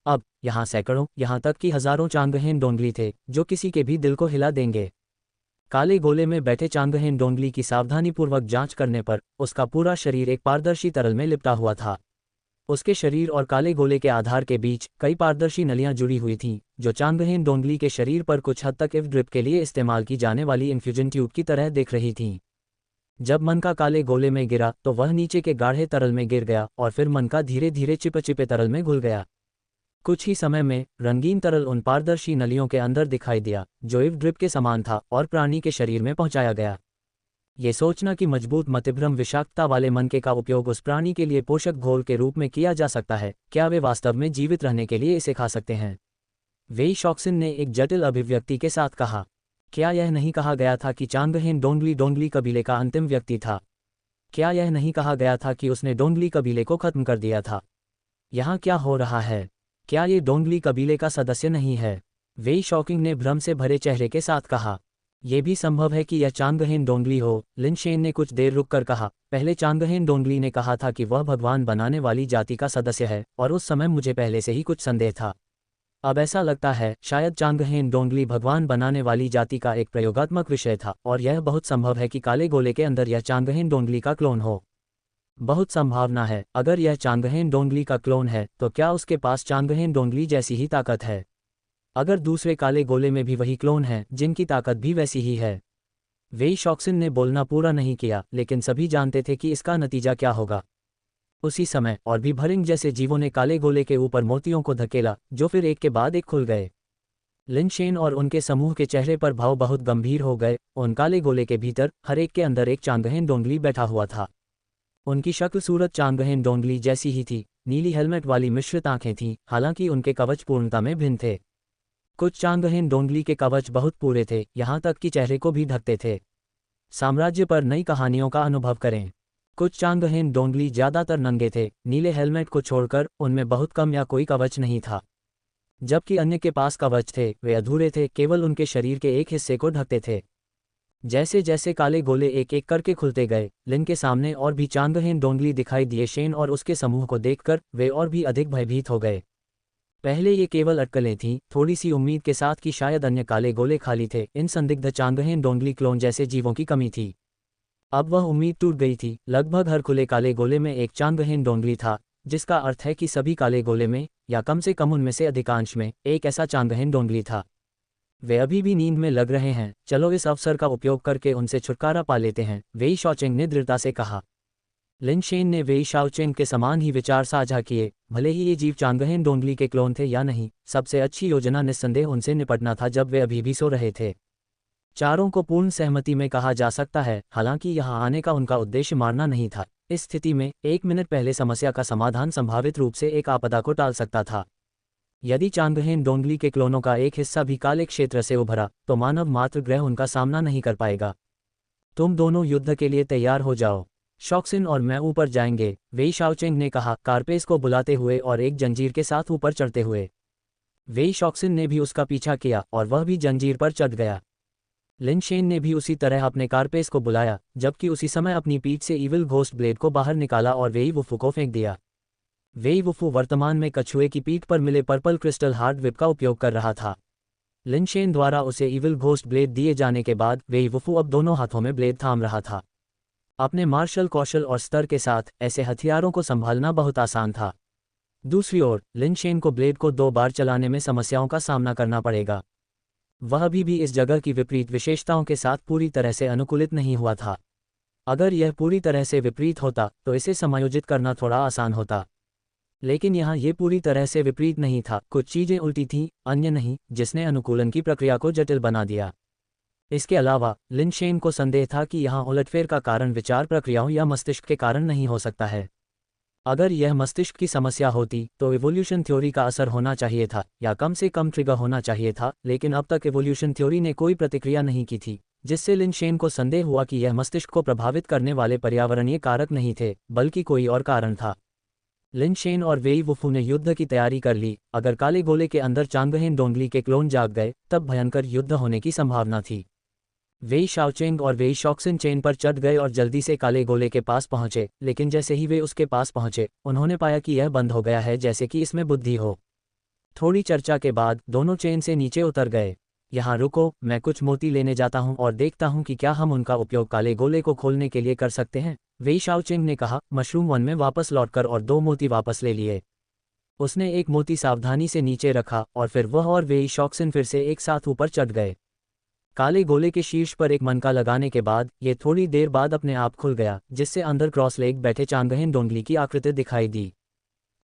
अब यहाँ सैकड़ों, यहाँ तक कि हजारों चांगहेन डोंगली थे जो किसी के भी दिल को हिला देंगे। काले गोले में बैठे चांगहेन डोंगली की सावधानीपूर्वक जांच करने पर उसका पूरा शरीर एक पारदर्शी तरल में लिपटा हुआ था। उसके शरीर और काले गोले के आधार के बीच कई पारदर्शी नलियां जुड़ी हुई थीं, जो चांगहेन डोंगली के शरीर पर कुछ हद तक इव ड्रिप के लिए इस्तेमाल की जाने वाली इन्फ्यूजन ट्यूब की तरह दिख रही थीं। जब मन का काले गोले में गिरा तो वह नीचे के गाढ़े तरल में गिर गया और फिर मन का धीरे धीरे चिपचिपे तरल में घुल गया। कुछ ही समय में रंगीन तरल उन पारदर्शी नलियों के अंदर दिखाई दिया जो इव ड्रिप के समान था और प्राणी के शरीर में पहुंचाया गया। ये सोचना कि मजबूत मतिभ्रम विषाक्तता वाले मनके का उपयोग उस प्राणी के लिए पोषक घोल के रूप में किया जा सकता है, क्या वे वास्तव में जीवित रहने के लिए इसे खा सकते हैं। वेई शॉक्सिन ने एक जटिल अभिव्यक्ति के साथ कहा, क्या यह नहीं कहा गया था कि चांगहेन डोंगली कबीले का अंतिम व्यक्ति था? क्या यह नहीं कहा गया था कि उसने डोंगली कबीले को खत्म कर दिया था? यहाँ क्या हो रहा है? क्या ये डोंगली कबीले का सदस्य नहीं है? वेई शॉकिंग ने भ्रम से भरे चेहरे के साथ कहा, यह भी संभव है कि यह चांगहेन डोंगली हो। लिन शेन ने कुछ देर रुककर कहा, पहले चांगहेन डोंगली ने कहा था कि वह भगवान बनाने वाली जाति का सदस्य है, और उस समय मुझे पहले से ही कुछ संदेह था। अब ऐसा लगता है शायद चांगहेन डोंगली भगवान बनाने वाली जाति का एक प्रयोगात्मक विषय था, और यह बहुत संभव है कि काले गोले के अंदर यह चांगहेन डोंगली का क्लोन हो। बहुत संभावना है। अगर यह चांगहेन डोंगली का क्लोन है तो क्या उसके पास चांगहेन डोंगली जैसी ही ताकत है? अगर दूसरे काले गोले में भी वही क्लोन है जिनकी ताकत भी वैसी ही है। वेई शॉक्सिन ने बोलना पूरा नहीं किया, लेकिन सभी जानते थे कि इसका नतीजा क्या होगा। उसी समय और भी भरिंग जैसे जीवों ने काले गोले के ऊपर मोतियों को धकेला, जो फिर एक के बाद एक खुल गए। लिन शेन और उनके समूह के चेहरे पर भाव बहुत गंभीर हो गए। उन काले गोले के भीतर हर एक के अंदर एक चांगहेन डोंगली बैठा हुआ था। उनकी शक्ल सूरत चांगहेन डोंगली जैसी ही थी। नीली हेलमेट वाली मिश्रित आंखें थीं, हालांकि उनके कवच पूर्णता में भिन्न थे। कुछ चांगहेन डोंगली के कवच बहुत पूरे थे, यहाँ तक कि चेहरे को भी ढकते थे। साम्राज्य पर नई कहानियों का अनुभव करें। कुछ चांगहेन डोंगली ज्यादातर नंगे थे, नीले हेलमेट को छोड़कर उनमें बहुत कम या कोई कवच नहीं था। जबकि अन्य के पास कवच थे, वे अधूरे थे, केवल उनके शरीर के एक हिस्से को ढकते थे। जैसे जैसे काले गोले एक एक करके खुलते गए, लिन के सामने और भी चांगहेन डोंगली दिखाई दिए। शेन और उसके समूह को देखकर वे और भी अधिक भयभीत हो गए। पहले ये केवल अटकलें थीं, थोड़ी सी उम्मीद के साथ कि शायद अन्य काले गोले खाली थे। इन संदिग्ध चांगहेन डोंगली क्लोन जैसे जीवों की कमी थी। अब वह उम्मीद टूट गई थी। लगभग हर खुले काले गोले में एक चांगहेन डोंगली था, जिसका अर्थ है कि सभी काले गोले में, या कम से कम उनमें से अधिकांश में, एक ऐसा चांगहेन डोंगली था। वे अभी भी नींद में लग रहे हैं, चलो इस अवसर का उपयोग करके उनसे छुटकारा पा लेते हैं, वेई शाओचेंग ने दृढ़ता से कहा। लिन शेन ने वेई शाओचेंग के समान ही विचार साझा किए। भले ही ये जीव चांगहेन डोंगली के क्लोन थे या नहीं, सबसे अच्छी योजना निस्संदेह उनसे निपटना था जब वे अभी भी सो रहे थे। चारों को पूर्ण सहमति में कहा जा सकता है, हालांकि यहाँ आने का उनका उद्देश्य मारना नहीं था। इस स्थिति में 1 मिनट पहले समस्या का समाधान संभावित रूप से एक आपदा को टाल सकता था। यदि चांगहेन डोंगली के क्लोनों का एक हिस्सा भी काले क्षेत्र से उभरा तो मानव मात्र ग्रह उनका सामना नहीं कर पाएगा। तुम दोनों युद्ध के लिए तैयार हो जाओ। शॉक्सिन और मैं ऊपर जाएंगे, वेई शाओचेंग ने कहा, कारपेस को बुलाते हुए और एक जंजीर के साथ ऊपर चढ़ते हुए। वेई शॉक्सिन ने भी उसका पीछा किया और वह भी जंजीर पर चढ़ गया। लिन शेन ने भी उसी तरह अपने कारपेस को बुलाया, जबकि उसी समय अपनी पीठ से इविल घोस्ट ब्लेड को बाहर निकाला और वेई वुफू को फेंक दिया। वेई वुफू वर्तमान में कछुए की पीठ पर मिले पर्पल क्रिस्टल हार्ड विप का उपयोग कर रहा था। लिन शेन द्वारा उसे इविल घोस्ट ब्लेड दिए जाने के बाद वेई वुफू अब दोनों हाथों में ब्लेड थाम रहा था। अपने मार्शल कौशल और स्तर के साथ ऐसे हथियारों को संभालना बहुत आसान था। दूसरी ओर लिन शेन को ब्लेड को 2 बार चलाने में समस्याओं का सामना करना पड़ेगा। वह अभी भी इस जगह की विपरीत विशेषताओं के साथ पूरी तरह से अनुकूलित नहीं हुआ था। अगर यह पूरी तरह से विपरीत होता तो इसे समायोजित करना थोड़ा आसान होता, लेकिन यहाँ ये पूरी तरह से विपरीत नहीं था। कुछ चीज़ें उल्टी थीं, अन्य नहीं, जिसने अनुकूलन की प्रक्रिया को जटिल बना दिया। इसके अलावा लिन शेन को संदेह था कि यहाँ उलटफेर का कारण विचार प्रक्रियाओं या मस्तिष्क के कारण नहीं हो सकता है। अगर यह मस्तिष्क की समस्या होती तो इवोल्यूशन थ्योरी का असर होना चाहिए था, या कम से कम ट्रिगर होना चाहिए था, लेकिन अब तक इवोल्यूशन थ्योरी ने कोई प्रतिक्रिया नहीं की थी, जिससे लिन शेन को संदेह हुआ कि यह मस्तिष्क को प्रभावित करने वाले पर्यावरणीय कारक नहीं थे, बल्कि कोई और कारण था। लिन शेन और वेई वुफू ने युद्ध की तैयारी कर ली। अगर काले गोले के अंदर चांगहेन डोंगली के क्लोन जाग गए तब भयंकर युद्ध होने की संभावना थी। वेई शाओचेंग और वेई शॉक्सिन चेन पर चढ़ गए और जल्दी से काले गोले के पास पहुंचे, लेकिन जैसे ही वे उसके पास पहुंचे उन्होंने पाया कि यह बंद हो गया है, जैसे कि इसमें बुद्धि हो। थोड़ी चर्चा के बाद दोनों चेन से नीचे उतर गए। यहाँ रुको, मैं कुछ मोती लेने जाता हूँ और देखता हूँ कि क्या हम उनका उपयोग काले गोले को खोलने के लिए कर सकते हैं, वेई शाओचेंग ने कहा, मशरूम वन में वापस लौटकर, और 2 मोती वापस ले लिए। उसने एक मोती सावधानी से नीचे रखा और फिर वह और वेई शॉक्सिन फिर से एक साथ ऊपर चढ़ गए। काले गोले के शीर्ष पर एक मनका लगाने के बाद ये थोड़ी देर बाद अपने आप खुल गया, जिससे अंदर क्रॉस लेग बैठे चांगहेन डोंगली की आकृति दिखाई दी।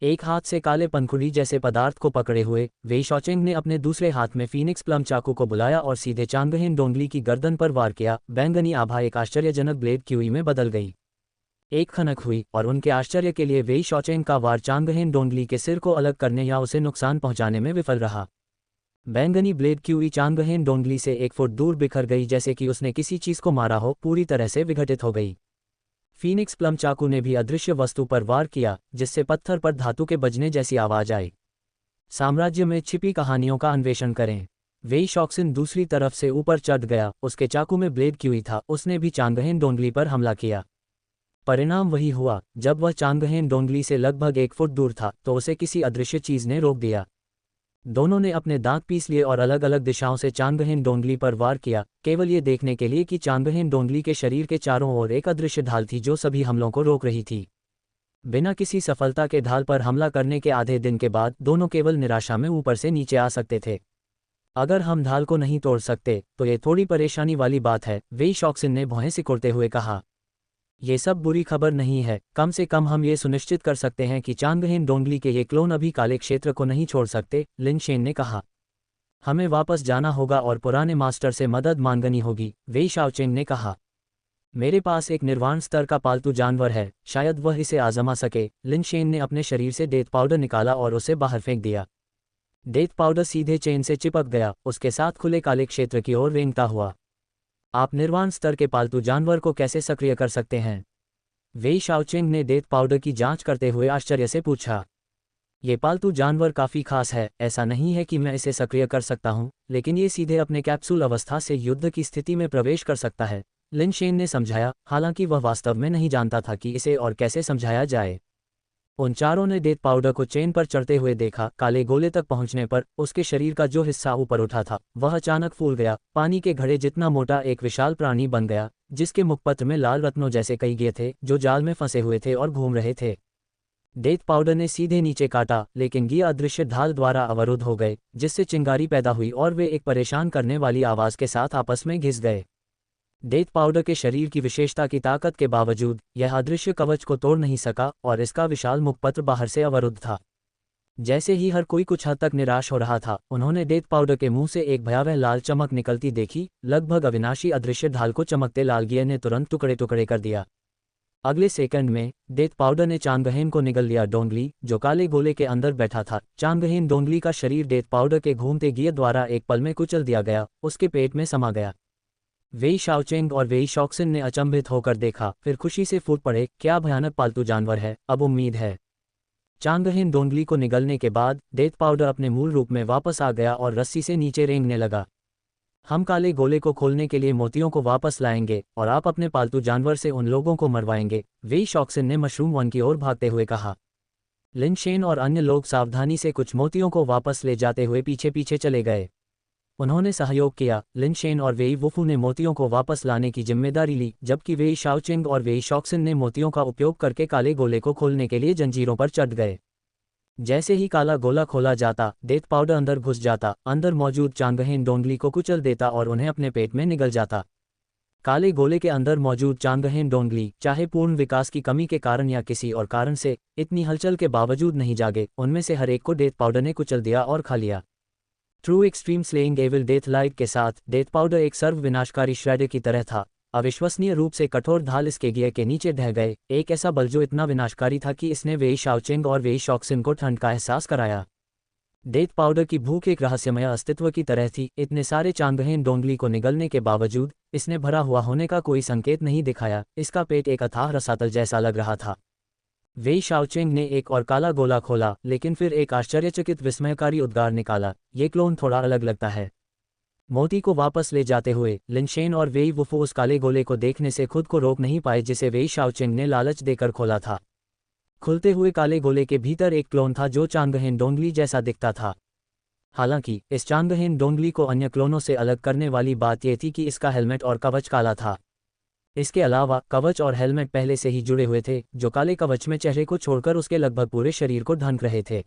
एक हाथ से काले पंखुड़ी जैसे पदार्थ को पकड़े हुए वेई शॉचेंग ने अपने दूसरे हाथ में फीनिक्स प्लम चाकू को बुलाया और सीधे चांगहेन डोंगली की गर्दन पर वार किया। बैंगनी आभा एक आश्चर्यजनक ब्लेड क्यूई में बदल गई। एक खनक हुई और उनके आश्चर्य के लिए वेई शॉचेंग का वार चांगहेन डोंगली के सिर को अलग करने या उसे नुकसान पहुंचाने में विफल रहा। बैंगनी ब्लेड क्यूई चांगहेन डोंगली से 1 फुट दूर बिखर गई, जैसे कि उसने किसी चीज को मारा हो, पूरी तरह से विघटित हो गई। फीनिक्स प्लम चाकू ने भी अदृश्य वस्तु पर वार किया, जिससे पत्थर पर धातु के बजने जैसी आवाज आई। साम्राज्य में छिपी कहानियों का अन्वेषण करें। वेई शॉक्सिन दूसरी तरफ से ऊपर चढ़ गया, उसके चाकू में ब्लेड क्यूई था, उसने भी चांगहेन डोंगली पर हमला किया। परिणाम वही हुआ, जब वह चांगहेन डोंगली से लगभग 1 फुट दूर था तो उसे किसी अदृश्य चीज ने रोक दिया। दोनों ने अपने दांत पीस लिए और अलग अलग दिशाओं से चांगहेन डोंगली पर वार किया, केवल ये देखने के लिए कि चांगहेन डोंगली के शरीर के चारों ओर एक अदृश्य ढाल थी जो सभी हमलों को रोक रही थी। बिना किसी सफलता के ढाल पर हमला करने के आधे दिन के बाद दोनों केवल निराशा में ऊपर से नीचे आ सकते थे। अगर हम ढाल को नहीं तोड़ सकते तो ये थोड़ी परेशानी वाली बात है, वेई शॉक्सिन ने भौहें सिकुड़ते हुए कहा। ये सब बुरी खबर नहीं है, कम से कम हम ये सुनिश्चित कर सकते हैं कि चांगहेन डोंगली के ये क्लोन अभी काले क्षेत्र को नहीं छोड़ सकते, लिन शेन ने कहा। हमें वापस जाना होगा और पुराने मास्टर से मदद मांगनी होगी, वेई शाओचेंग ने कहा। मेरे पास एक निर्वाण स्तर का पालतू जानवर है, शायद वह इसे आजमा सके। लिन शेन ने अपने शरीर से डेथ पाउडर निकाला और उसे बाहर फेंक दिया। डेथ पाउडर सीधे चेन से चिपक गया, उसके साथ खुले काले क्षेत्र की ओर रेंगता हुआ। आप निर्वाण स्तर के पालतू जानवर को कैसे सक्रिय कर सकते हैं? वेई शाओचेंग ने डेथ पाउडर की जांच करते हुए आश्चर्य से पूछा। ये पालतू जानवर काफी खास है, ऐसा नहीं है कि मैं इसे सक्रिय कर सकता हूं, लेकिन ये सीधे अपने कैप्सूल अवस्था से युद्ध की स्थिति में प्रवेश कर सकता है, लिन शेन ने समझाया, हालांकि वह वास्तव में नहीं जानता था कि इसे और कैसे समझाया जाए। उन चारों ने डेथ पाउडर को चेन पर चढ़ते हुए देखा। काले गोले तक पहुंचने पर उसके शरीर का जो हिस्सा ऊपर उठा था वह अचानक फूल गया, पानी के घड़े जितना मोटा एक विशाल प्राणी बन गया, जिसके मुखपत्र में लाल रत्नों जैसे कई गे थे जो जाल में फंसे हुए थे और घूम रहे थे। डेथ पाउडर ने सीधे नीचे काटा, लेकिन गे अदृश्य ढाल द्वारा अवरुद्ध हो गए, जिससे चिंगारी पैदा हुई और वे एक परेशान करने वाली आवाज के साथ आपस में घिस गए। डेथ पाउडर के शरीर की विशेषता की ताकत के बावजूद यह अदृश्य कवच को तोड़ नहीं सका और इसका विशाल मुखपत्र बाहर से अवरुद्ध था। जैसे ही हर कोई कुछ हद तक निराश हो रहा था, उन्होंने डेथ पाउडर के मुंह से एक भयावह लाल चमक निकलती देखी। लगभग अविनाशी अदृश्य ढाल को चमकते लाल गियर ने तुरंत टुकड़े टुकड़े कर दिया। अगले सेकंड में डेथ पाउडर ने चांगहेन को निगल लिया। डोंगली जो काले गोले के अंदर बैठा था, चांगहेन डोंगली का शरीर डेथ पाउडर के घूमते गियर द्वारा एक पल में कुचल दिया गया, उसके पेट में समा गया। वेई शाओचेंग और वेई शॉक्सिन ने अचंभित होकर देखा, फिर खुशी से फूट पड़े, क्या भयानक पालतू जानवर है, अब उम्मीद है। चांगहेन डोंगली को निगलने के बाद डेथ पाउडर अपने मूल रूप में वापस आ गया और रस्सी से नीचे रेंगने लगा। हम काले गोले को खोलने के लिए मोतियों को वापस लाएंगे और आप अपने पालतू जानवर से उन लोगों को मरवाएंगे, वेई शॉक्सिन ने मशरूम वन की ओर भागते हुए कहा। लिन शेन और अन्य लोग सावधानी से कुछ मोतियों को वापस ले जाते हुए पीछे पीछे चले गए। उन्होंने सहयोग किया। लिन शेन और वेई वुफू ने मोतियों को वापस लाने की जिम्मेदारी ली, जबकि वेई शाओचेंग और वेई शॉक्सिन ने मोतियों का उपयोग करके काले गोले को खोलने के लिए जंजीरों पर चढ़ गए। जैसे ही काला गोला खोला जाता, डेथ पाउडर अंदर घुस जाता, अंदर मौजूद चांगहेन डोंगली को कुचल देता और उन्हें अपने पेट में निगल जाता। काले गोले के अंदर मौजूद चांगहेन डोंगली चाहे पूर्ण विकास की कमी के कारण या किसी और कारण से इतनी हलचल के बावजूद नहीं जागे, उनमें से हर एक को डेथ पाउडर ने कुचल दिया और खा लिया। True extreme slaying evil death light के साथ डेथ पाउडर एक सर्व विनाशकारी श्रेड की तरह था। अविश्वसनीय रूप से कठोर ढाल इसके गियर के नीचे ढह गए, एक ऐसा बल जो इतना विनाशकारी था कि इसने वेई शाओचेंग और वेई शॉक्सिन को ठंड का एहसास कराया। डेथ पाउडर की भूख एक रहस्यमय अस्तित्व की तरह थी। इतने सारे चांगहेन डोंगली को निगलने के बावजूद इसने भरा हुआ होने का कोई संकेत नहीं दिखाया। इसका पेट एक अथाह रसातल जैसा लग रहा था। वेई शाओचेंग ने एक और काला गोला खोला, लेकिन फिर एक आश्चर्यचकित विस्मयकारी उद्गार निकाला, ये क्लोन थोड़ा अलग लगता है। मोती को वापस ले जाते हुए लिनशेन और वेई वुफू उस काले गोले को देखने से खुद को रोक नहीं पाए जिसे वेई शाओचेंग ने लालच देकर खोला था। खुलते हुए काले गोले के भीतर एक क्लोन था जो चांगहेन डोंगली जैसा दिखता था। हालांकि इस चांगहेन डोंगली को अन्य क्लोनों से अलग करने वाली बात यह थी कि इसका हेलमेट और कवच काला था। इसके अलावा कवच और हेलमेट पहले से ही जुड़े हुए थे, जो काले कवच में चेहरे को छोड़कर उसके लगभग पूरे शरीर को ढक रहे थे।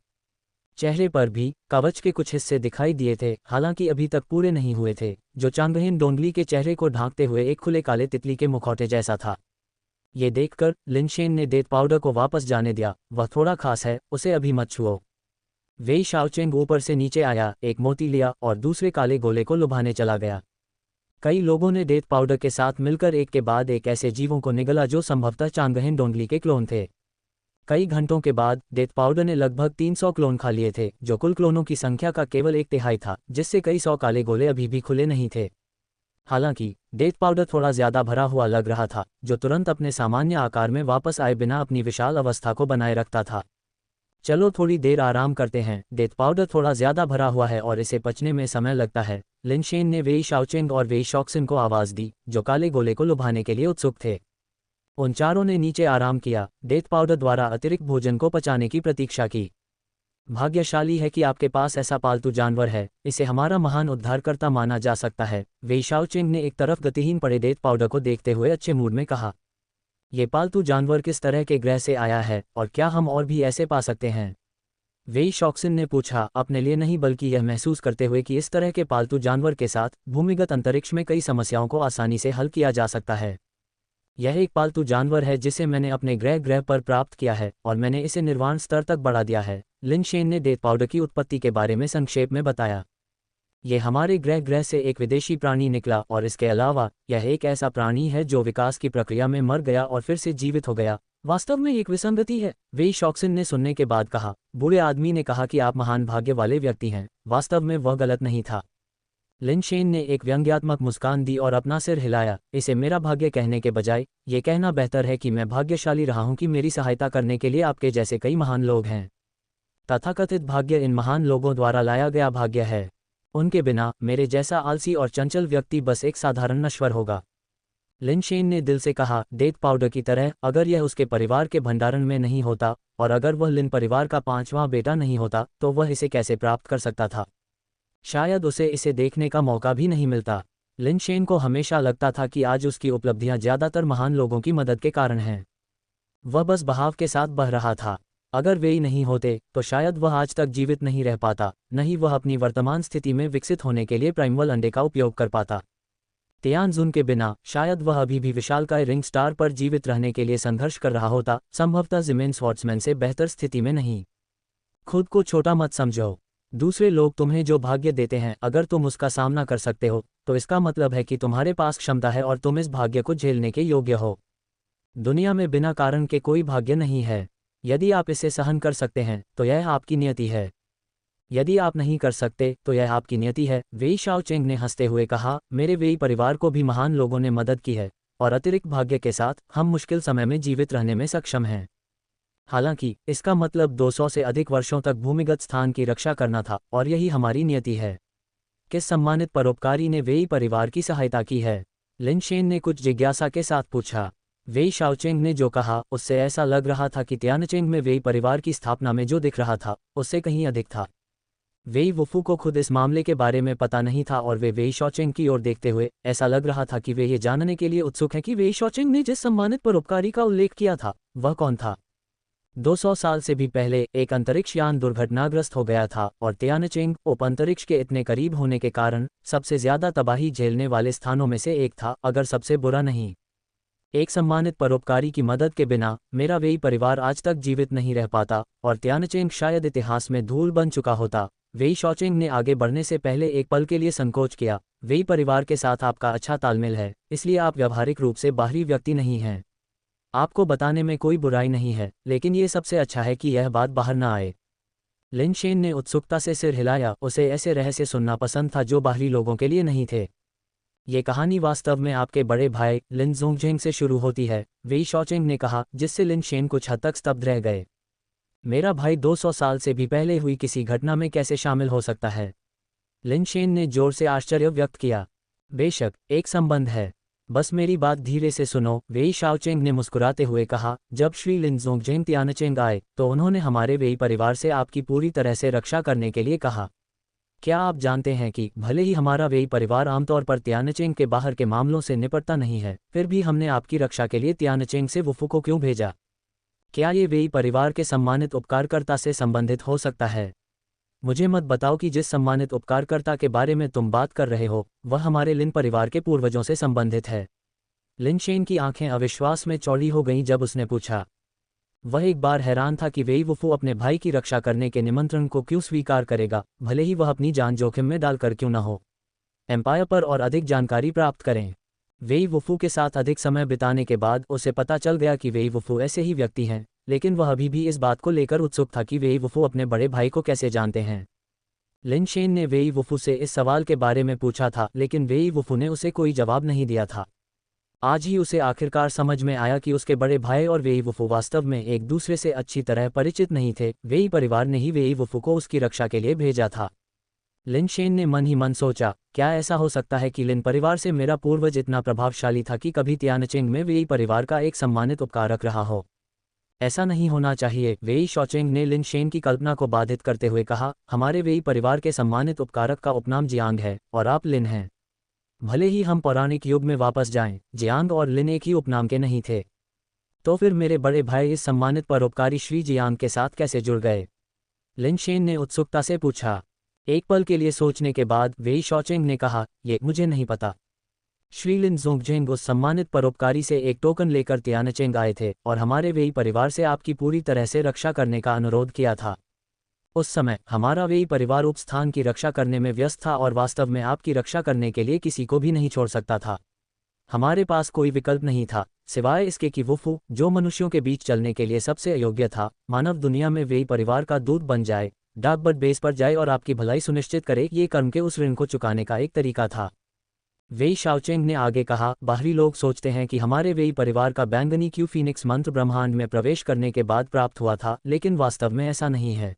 चेहरे पर भी कवच के कुछ हिस्से दिखाई दिए थे, हालांकि अभी तक पूरे नहीं हुए थे, जो चांगहेन डोंगली के चेहरे को ढांकते हुए एक खुले काले तितली के मुखौटे जैसा था। ये देखकर लिनशेन ने डेथ पाउडर को वापस जाने दिया, वह थोड़ा खास है, उसे अभी मत छुओ। वेई शाओचेंग ऊपर से नीचे आया, एक मोती लिया और दूसरे काले गोले को लुभाने चला गया। कई लोगों ने डेथ पाउडर के साथ मिलकर एक के बाद एक ऐसे जीवों को निगला जो संभवतः चांगहेन डोंगली के क्लोन थे। कई घंटों के बाद डेथ पाउडर ने लगभग 300 क्लोन खा लिए थे, जो कुल क्लोनों की संख्या का केवल 1/3 था, जिससे कई सौ काले गोले अभी भी खुले नहीं थे। हालांकि डेथ पाउडर थोड़ा ज्यादा भरा हुआ लग रहा था, जो तुरंत अपने सामान्य आकार में वापस आए बिना अपनी विशाल अवस्था को बनाए रखता था। चलो थोड़ी देर आराम करते हैं, डेथ पाउडर थोड़ा ज्यादा भरा हुआ है और इसे पचने में समय लगता है। लिनशेन ने वेई शाओचेंग और वेई शॉक्सिन को आवाज दी, जो काले गोले को लुभाने के लिए उत्सुक थे। उन चारों ने नीचे आराम किया, डेथ पाउडर द्वारा अतिरिक्त भोजन को पचाने की प्रतीक्षा की। भाग्यशाली है कि आपके पास ऐसा पालतू जानवर है, इसे हमारा महान उद्धारकर्ता माना जा सकता है। वेई शाओचेंग ने एक तरफ गतिहीन पड़े डेथ पाउडर को देखते हुए अच्छे मूड में कहा। ये पालतू जानवर किस तरह के ग्रह से आया है और क्या हम और भी ऐसे पा सकते हैं? वेई शॉक्सिन ने पूछा, अपने लिए नहीं बल्कि यह महसूस करते हुए कि इस तरह के पालतू जानवर के साथ भूमिगत अंतरिक्ष में कई समस्याओं को आसानी से हल किया जा सकता है। यह एक पालतू जानवर है जिसे मैंने अपने ग्रह पर प्राप्त किया है और मैंने इसे निर्वाण स्तर तक बढ़ा दिया है। लिनशेन ने डेथ पाउडर की उत्पत्ति के बारे में संक्षेप में बताया। यह हमारे ग्रह से एक विदेशी प्राणी निकला और इसके अलावा यह एक ऐसा प्राणी है जो विकास की प्रक्रिया में मर गया और फिर से जीवित हो गया। वास्तव में एक विसंगति है, वेई शॉक्सिन ने सुनने के बाद कहा। बूढ़े आदमी ने कहा कि आप महान भाग्य वाले व्यक्ति हैं। वास्तव में वह गलत नहीं था। लिनशेन ने एक व्यंग्यात्मक मुस्कान दी और अपना सिर हिलाया। इसे मेरा भाग्य कहने के बजाय ये कहना बेहतर है कि मैं भाग्यशाली रहा हूं कि मेरी सहायता करने के लिए आपके जैसे कई महान लोग हैं। तथाकथित भाग्य इन महान लोगों द्वारा लाया गया भाग्य है। उनके बिना मेरे जैसा आलसी और चंचल व्यक्ति बस एक साधारण नश्वर होगा। लिनशेन ने दिल से कहा, डेथ पाउडर की तरह अगर यह उसके परिवार के भंडारण में नहीं होता और अगर वह लिन परिवार का 5वां बेटा नहीं होता तो वह इसे कैसे प्राप्त कर सकता था? शायद उसे इसे देखने का मौका भी नहीं मिलता। लिनशेन को हमेशा लगता था कि आज उसकी उपलब्धियां ज्यादातर महान लोगों की मदद के कारण हैं। वह बस बहाव के साथ बह रहा था। अगर वे ही नहीं होते तो शायद वह आज तक जीवित नहीं रह पाता, नहीं वह अपनी वर्तमान स्थिति में विकसित होने के लिए प्राइमवल अंडे का उपयोग कर पाता। तियानजुन के बिना शायद वह अभी भी विशालकाय रिंग स्टार पर जीवित रहने के लिए संघर्ष कर रहा होता, संभवतः जिमेन स्वॉर्ट्समैन से बेहतर स्थिति में नहीं। खुद को छोटा मत समझो। दूसरे लोग तुम्हें जो भाग्य देते हैं, अगर तुम उसका सामना कर सकते हो तो इसका मतलब है कि तुम्हारे पास क्षमता है और तुम इस भाग्य को झेलने के योग्य हो। दुनिया में बिना कारण के कोई भाग्य नहीं है। यदि आप इसे सहन कर सकते हैं तो यह आपकी नियति है। यदि आप नहीं कर सकते तो यह आपकी नियति है। वेई शाओचेंग ने हंसते हुए कहा, मेरे वेई परिवार को भी महान लोगों ने मदद की है और अतिरिक्त भाग्य के साथ हम मुश्किल समय में जीवित रहने में सक्षम हैं। हालांकि इसका मतलब 200 से अधिक वर्षों तक भूमिगत स्थान की रक्षा करना था और यही हमारी नियति है। किस सम्मानित परोपकारी ने वेई परिवार की सहायता की है? लिनशेन ने कुछ जिज्ञासा के साथ पूछा। वेई शाओचेंग ने जो कहा उससे ऐसा लग रहा था कि तियानचेंग में वेई परिवार की स्थापना में जो दिख रहा था उससे कहीं अधिक था। वेई वुफू को खुद इस मामले के बारे में पता नहीं था और वे वेई शाओचेंग की ओर देखते हुए ऐसा लग रहा था कि वे ये जानने के लिए उत्सुक हैं कि वेई शाओचेंग ने जिस सम्मानित परोपकारी का उल्लेख किया था वह कौन था। 200 साल से भी पहले एक अंतरिक्ष यान दुर्घटनाग्रस्त हो गया था और तियानचिन उप अंतरिक्ष के इतने करीब होने के कारण सबसे ज्यादा तबाही झेलने वाले स्थानों में से एक था, अगर सबसे बुरा नहीं। एक सम्मानित परोपकारी की मदद के बिना मेरा वेई परिवार आज तक जीवित नहीं रह पाता और तियानचिन शायद इतिहास में धूल बन चुका होता। वेई शाओचिंग ने आगे बढ़ने से पहले एक पल के लिए संकोच किया। वेई परिवार के साथ आपका अच्छा तालमेल है, इसलिए आप व्यावहारिक रूप से बाहरी व्यक्ति नहीं हैं। आपको बताने में कोई बुराई नहीं है, लेकिन ये सबसे अच्छा है कि यह बात बाहर न आए। लिन शेन ने उत्सुकता से सिर हिलाया। उसे ऐसे रहस्य सुनना पसंद था जो बाहरी लोगों के लिए नहीं थे। ये कहानी वास्तव में आपके बड़े भाई लिन ज़ोंगजेंग से शुरू होती है, वेई शाओचिंग ने कहा, जिससे लिन शेन कुछ हद तक स्तब्ध रह गए। मेरा भाई 200 साल से भी पहले हुई किसी घटना में कैसे शामिल हो सकता है? लिन शेन ने जोर से आश्चर्य व्यक्त किया। बेशक, एक संबंध है। बस मेरी बात धीरे से सुनो, वेई शाओचिंग ने मुस्कुराते हुए कहा। जब श्री लिन ज़ोंगजेंग तियानचिन आए तो उन्होंने हमारे वेई परिवार से आपकी पूरी तरह से रक्षा करने के लिए कहा। क्या आप जानते हैं कि भले ही हमारा वेई परिवार आमतौर पर तियानचिन के बाहर के मामलों से निपटता नहीं है, फिर भी हमने आपकी रक्षा के लिए तियानचिन से वुफू को क्यों भेजा? क्या ये वेई परिवार के सम्मानित उपकारकर्ता से संबंधित हो सकता है? मुझे मत बताओ कि जिस सम्मानित उपकारकर्ता के बारे में तुम बात कर रहे हो वह हमारे लिन परिवार के पूर्वजों से संबंधित है। लिन शेन की आंखें अविश्वास में चौड़ी हो गईं जब उसने पूछा। वह एक बार हैरान था कि वेई वुफू अपने भाई की रक्षा करने के निमंत्रण को क्यों स्वीकार करेगा, भले ही वह अपनी जान जोखिम में डालकर क्यों न हो। एम्पायर पर और अधिक जानकारी प्राप्त करें। वेई वुफू के साथ अधिक समय बिताने के बाद उसे पता चल गया कि वेई वुफू ऐसे ही व्यक्ति हैं, लेकिन वह अभी भी इस बात को लेकर उत्सुक था कि वेई वुफू अपने बड़े भाई को कैसे जानते हैं। लिन शेन ने वेई वुफू से इस सवाल के बारे में पूछा था, लेकिन वेई वुफू ने उसे कोई जवाब नहीं दिया था। आज ही उसे आखिरकार समझ में आया कि उसके बड़े भाई और वेई वुफू वास्तव में एक दूसरे से अच्छी तरह परिचित नहीं थे। वेई परिवार ने ही वेई वुफू को उसकी रक्षा के लिए भेजा था। लिन शेन ने मन ही मन सोचा, क्या ऐसा हो सकता है कि लिन परिवार से मेरा पूर्वज इतना प्रभावशाली था कि कभी तियानचिन में वेई परिवार का एक सम्मानित उपकारक रहा हो? ऐसा नहीं होना चाहिए। वेई शाओचिंग ने लिन शेन की कल्पना को बाधित करते हुए कहा, हमारे वेई परिवार के सम्मानित उपकारक का उपनाम जियांग है और आप लिन हैं। भले ही हम पौराणिक युग में वापस जाएं, जियांग और लिन एक ही उपनाम के नहीं थे। तो फिर मेरे बड़े भाई इस सम्मानित परोपकारी श्री जियांग के साथ कैसे जुड़ गए? लिन शेन ने उत्सुकता से पूछा। एक पल के लिए सोचने के बाद वेई शाओचिंग ने कहा, ये मुझे नहीं पता। श्री लिन ज़ोंगजेंग उस सम्मानित परोपकारी से एक टोकन लेकर तियानचिन आए थे और हमारे वेई परिवार से आपकी पूरी तरह से रक्षा करने का अनुरोध किया था। उस समय हमारा वेई परिवार उपस्थान की रक्षा करने में व्यस्त था और वास्तव में आपकी रक्षा करने के लिए किसी को भी नहीं छोड़ सकता था। हमारे पास कोई विकल्प नहीं था सिवाय इसके कि वुफू, जो मनुष्यों के बीच चलने के लिए सबसे अयोग्य था, मानव दुनिया में वेई परिवार का दूत बन जाए, डाकबट बेस पर जाए और आपकी भलाई सुनिश्चित करे। ये कर्म के उस ऋण को चुकाने का एक तरीका था। वेई शाओचिंग ने आगे कहा, बाहरी लोग सोचते हैं कि हमारे वेई परिवार का बैंगनी क्यू फीनिक्स मंत्र ब्रह्मांड में प्रवेश करने के बाद प्राप्त हुआ था, लेकिन वास्तव में ऐसा नहीं है।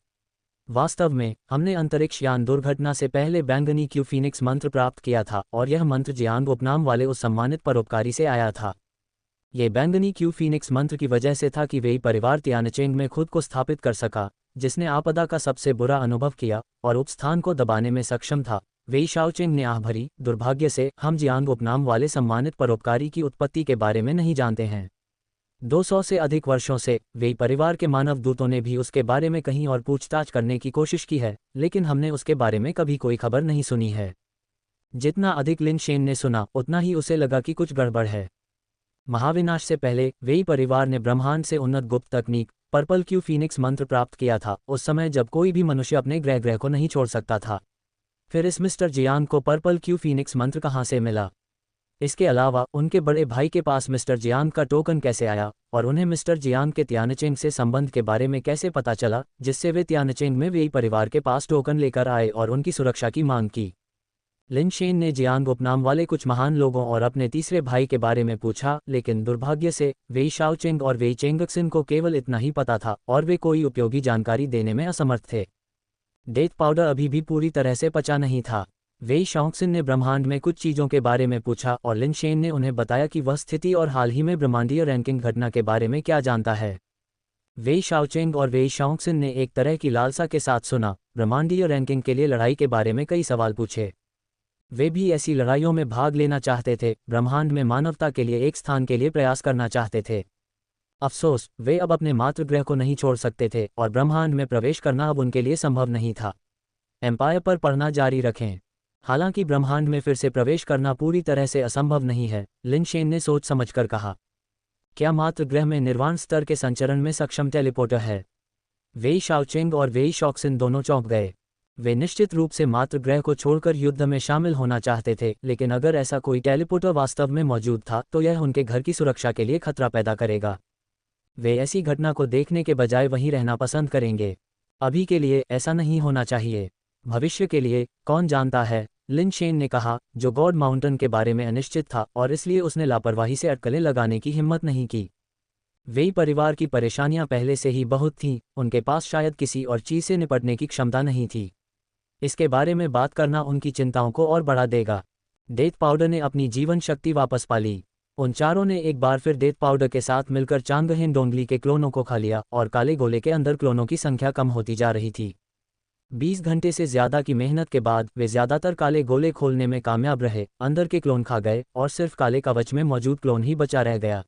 वास्तव में हमने अंतरिक्ष यान दुर्घटना से पहले बैंगनी क्यू फीनिक्स मंत्र प्राप्त किया था और यह मंत्र जियांग उपनाम वाले उस सम्मानित परोपकारी से आया था। ये बैंगनी क्यू फीनिक्स मंत्र की वजह से था कि वेई परिवार तियानचिन में खुद को स्थापित कर सका, जिसने आपदा का सबसे बुरा अनुभव किया और उपस्थान को दबाने में सक्षम था। वेई शाओचिंग ने आह भरी, दुर्भाग्य से हम जियांग उपनाम वाले सम्मानित परोपकारी की उत्पत्ति के बारे में नहीं जानते हैं। 200 से अधिक वर्षों से वेई परिवार के मानव दूतों ने भी उसके बारे में कहीं और पूछताछ करने की कोशिश की है, लेकिन हमने उसके बारे में कभी कोई खबर नहीं सुनी है। जितना अधिक लिन शेन ने सुना, उतना ही उसे लगा कि कुछ गड़बड़ है। महाविनाश से पहले वेई परिवार ने ब्रह्मांड से उन्नत गुप्त तकनीक पर्पल क्यू फीनिक्स मंत्र प्राप्त किया था, उस समय जब कोई भी मनुष्य अपने ग्रह को नहीं छोड़ सकता था। फिर इस मिस्टर जियांग को पर्पल क्यू फीनिक्स मंत्र कहाँ से मिला? इसके अलावा उनके बड़े भाई के पास मिस्टर जियांग का टोकन कैसे आया और उन्हें मिस्टर जियांग के तियानचिन से संबंध के बारे में कैसे पता चला, जिससे वे तियानचिन में वेई परिवार के पास टोकन लेकर आए और उनकी सुरक्षा की मांग की? लिन शेन ने जियांग उपनाम वाले कुछ महान लोगों और अपने तीसरे भाई के बारे में पूछा, लेकिन दुर्भाग्य से वेई शाओचिंग और वेई चेंगक्सिन को केवल इतना ही पता था और वे कोई उपयोगी जानकारी देने में असमर्थ थे। डेथ पाउडर अभी भी पूरी तरह से पचा नहीं था। वेई शाओक्सिन ने ब्रह्मांड में कुछ चीज़ों के बारे में पूछा और लिन शेन ने उन्हें बताया कि वह स्थिति और हाल ही में ब्रह्मांडीय रैंकिंग घटना के बारे में क्या जानता है। वेई शाओचिंग और वेई शाओक्सिन ने एक तरह की लालसा के साथ सुना, ब्रह्मांडीय रैंकिंग के लिए लड़ाई के बारे में कई सवाल पूछे। वे भी ऐसी लड़ाइयों में भाग लेना चाहते थे, ब्रह्मांड में मानवता के लिए एक स्थान के लिए प्रयास करना चाहते थे। अफसोस, वे अब अपने मातृगृह को नहीं छोड़ सकते थे और ब्रह्मांड में प्रवेश करना अब उनके लिए संभव नहीं था। एम्पायर पर पढ़ना जारी रखें। हालांकि ब्रह्मांड में फिर से प्रवेश करना पूरी तरह से असंभव नहीं है, लिन शेन ने सोच समझकर कहा। क्या मातृगृह में निर्वाण स्तर के संचरण में सक्षम टेलीपोर्टर है? वेई शाओचेंग और वेई शॉक्सिन दोनों चौंक गए। वे निश्चित रूप से मातृगृह को छोड़कर युद्ध में शामिल होना चाहते थे, लेकिन अगर ऐसा कोई टेलीपोर्टर वास्तव में मौजूद था तो यह उनके घर की सुरक्षा के लिए खतरा पैदा करेगा। वे ऐसी घटना को देखने के बजाय वहीं रहना पसंद करेंगे। अभी के लिए ऐसा नहीं होना चाहिए। भविष्य के लिए कौन जानता है, लिन शेन ने कहा, जो गॉड माउंटेन के बारे में अनिश्चित था और इसलिए उसने लापरवाही से अटकलें लगाने की हिम्मत नहीं की। वेई परिवार की परेशानियां पहले से ही बहुत थीं, उनके पास शायद किसी और चीज से निपटने की क्षमता नहीं थी। इसके बारे में बात करना उनकी चिंताओं को और बढ़ा देगा। डेथ पाउडर ने अपनी जीवन शक्ति वापस पा ली। उन चारों ने एक बार फिर डेथ पाउडर के साथ मिलकर चांगहेन डोंगली के क्लोनों को खा लिया और काले गोले के अंदर क्लोनों की संख्या कम होती जा रही थी। 20 घंटे से ज्यादा की मेहनत के बाद वे ज्यादातर काले गोले खोलने में कामयाब रहे, अंदर के क्लोन खा गए और सिर्फ काले कवच में मौजूद क्लोन ही बचा रह गया।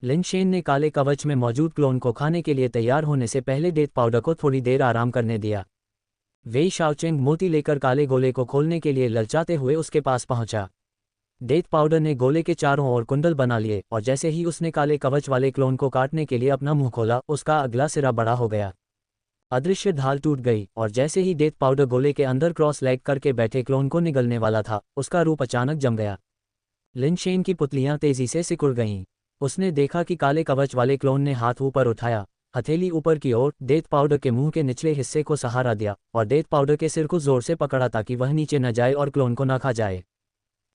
लिन शेन ने काले कवच में मौजूद क्लोन को खाने के लिए तैयार होने से पहले डेथ पाउडर को थोड़ी देर आराम करने दिया। वेई शाओचेंग मोती लेकर काले गोले को खोलने के लिए ललचाते हुए उसके पास पहुंचा। डेथ पाउडर ने गोले के चारों ओर कुंडल बना लिए और जैसे ही उसने काले कवच वाले क्लोन को काटने के लिए अपना मुंह खोला, उसका अगला सिरा बड़ा हो गया। अदृश्य ढाल टूट गई और जैसे ही डेथ पाउडर गोले के अंदर क्रॉस लेग करके बैठे क्लोन को निगलने वाला था, उसका रूप अचानक जम गया। लिन शेन की पुतलियां तेजी से सिकुड़ गईं। उसने देखा कि काले कवच वाले क्लोन ने हाथ ऊपर उठाया, हथेली ऊपर की ओर, डेथ पाउडर के मुंह के निचले हिस्से को सहारा दिया और डेथ पाउडर के सिर को जोर से पकड़ा ताकि वह नीचे न जाए और क्लोन को न खा जाए।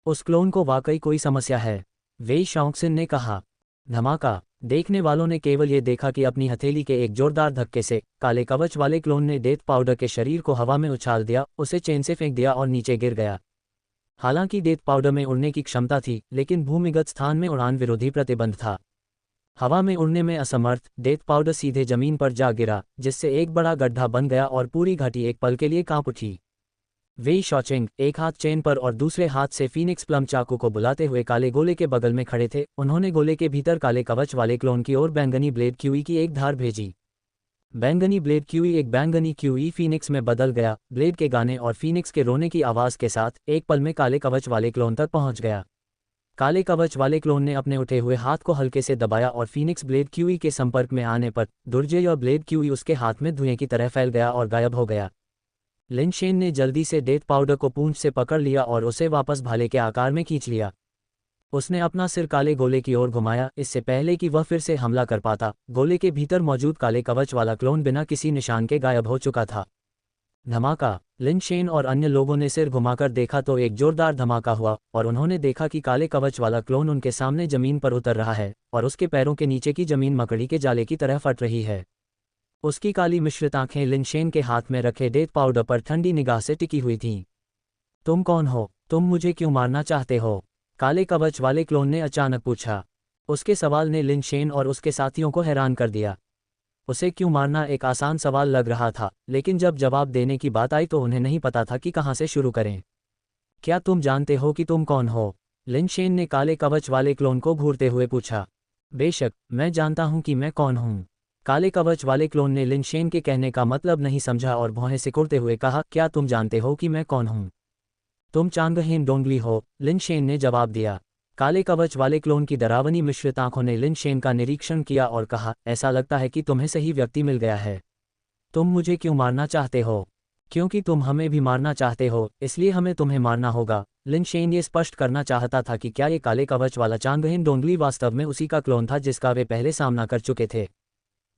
उस क्लोन को वाकई कोई समस्या है, वेई शाओक्सिन ने कहा। धमाका। देखने वालों ने केवल ये देखा कि अपनी हथेली के एक जोरदार धक्के से काले कवच वाले क्लोन ने डेथ पाउडर के शरीर को हवा में उछाल दिया, उसे चेन से फेंक दिया और नीचे गिर गया। हालांकि डेथ पाउडर में उड़ने की क्षमता थी, लेकिन भूमिगत स्थान में उड़ान विरोधी प्रतिबंध था। हवा में उड़ने में असमर्थ डेथ पाउडर सीधे जमीन पर जा गिरा, जिससे एक बड़ा गड्ढा बन गया और पूरी घाटी एक पल के लिए कांप उठी। वेई शाओचेंग एक हाथ चेन पर और दूसरे हाथ से फीनिक्स प्लम चाकू को बुलाते हुए काले गोले के बगल में खड़े थे। उन्होंने गोले के भीतर काले कवच वाले क्लोन की ओर बैंगनी ब्लेड क्यूई की एक धार भेजी। बैंगनी ब्लेड क्यूई एक बैंगनी क्यूई फीनिक्स में बदल गया। ब्लेड के गाने और फीनिक्स के रोने की आवाज के साथ एक पल में काले कवच वाले क्लोन तक पहुंच गया। काले कवच वाले क्लोन ने अपने उठे हुए हाथ को हल्के से दबाया और फीनिक्स ब्लेड क्यूई के संपर्क में आने पर दुर्जय और ब्लेड क्यूई उसके हाथ में धुएं की तरह फैल गया और गायब हो गया। लिन शेन ने जल्दी से डेथ पाउडर को पूंछ से पकड़ लिया और उसे वापस भाले के आकार में खींच लिया। उसने अपना सिर काले गोले की ओर घुमाया, इससे पहले कि वह फिर से हमला कर पाता। गोले के भीतर मौजूद काले कवच वाला क्लोन बिना किसी निशान के गायब हो चुका था। धमाका। लिन शेन और अन्य लोगों ने सिर घुमाकर देखा तो एक जोरदार धमाका हुआ और उन्होंने देखा कि काले कवच वाला क्लोन उनके सामने जमीन पर उतर रहा है और उसके पैरों के नीचे की जमीन मकड़ी के जाले की तरह फट रही है। उसकी काली मिश्रित आंखें लिन शेन के हाथ में रखे डेथ पाउडर पर ठंडी निगाह से टिकी हुई थीं। तुम कौन हो? तुम मुझे क्यों मारना चाहते हो? काले कवच वाले क्लोन ने अचानक पूछा। उसके सवाल ने लिन शेन और उसके साथियों को हैरान कर दिया। उसे क्यों मारना एक आसान सवाल लग रहा था, लेकिन जब जवाब देने की बात आई तो उन्हें नहीं पता था कि कहां से शुरू करें। क्या तुम जानते हो कि तुम कौन हो? लिन शेन ने काले कवच वाले क्लोन को घूरते हुए पूछा। बेशक, मैं जानता हूं कि मैं कौन हूं। काले कवच वाले क्लोन ने लिन शेन के कहने का मतलब नहीं समझा और भौहें सिकुड़ते हुए कहा, क्या तुम जानते हो कि मैं कौन हूं? तुम चांगहेन डोंगली हो, लिन शेन ने जवाब दिया। काले कवच वाले क्लोन की डरावनी मिश्रित आंखों ने लिन शेन का निरीक्षण किया और कहा, ऐसा लगता है कि तुम्हें सही व्यक्ति मिल गया है। तुम मुझे क्यों मारना चाहते हो? क्योंकि तुम हमें भी मारना चाहते हो, इसलिए हमें तुम्हें मारना होगा। लिन शेन ये स्पष्ट करना चाहता था कि क्या ये काले कवच वाला चांगहेन डोंगली वास्तव में उसी का क्लोन था जिसका वे पहले सामना कर चुके थे।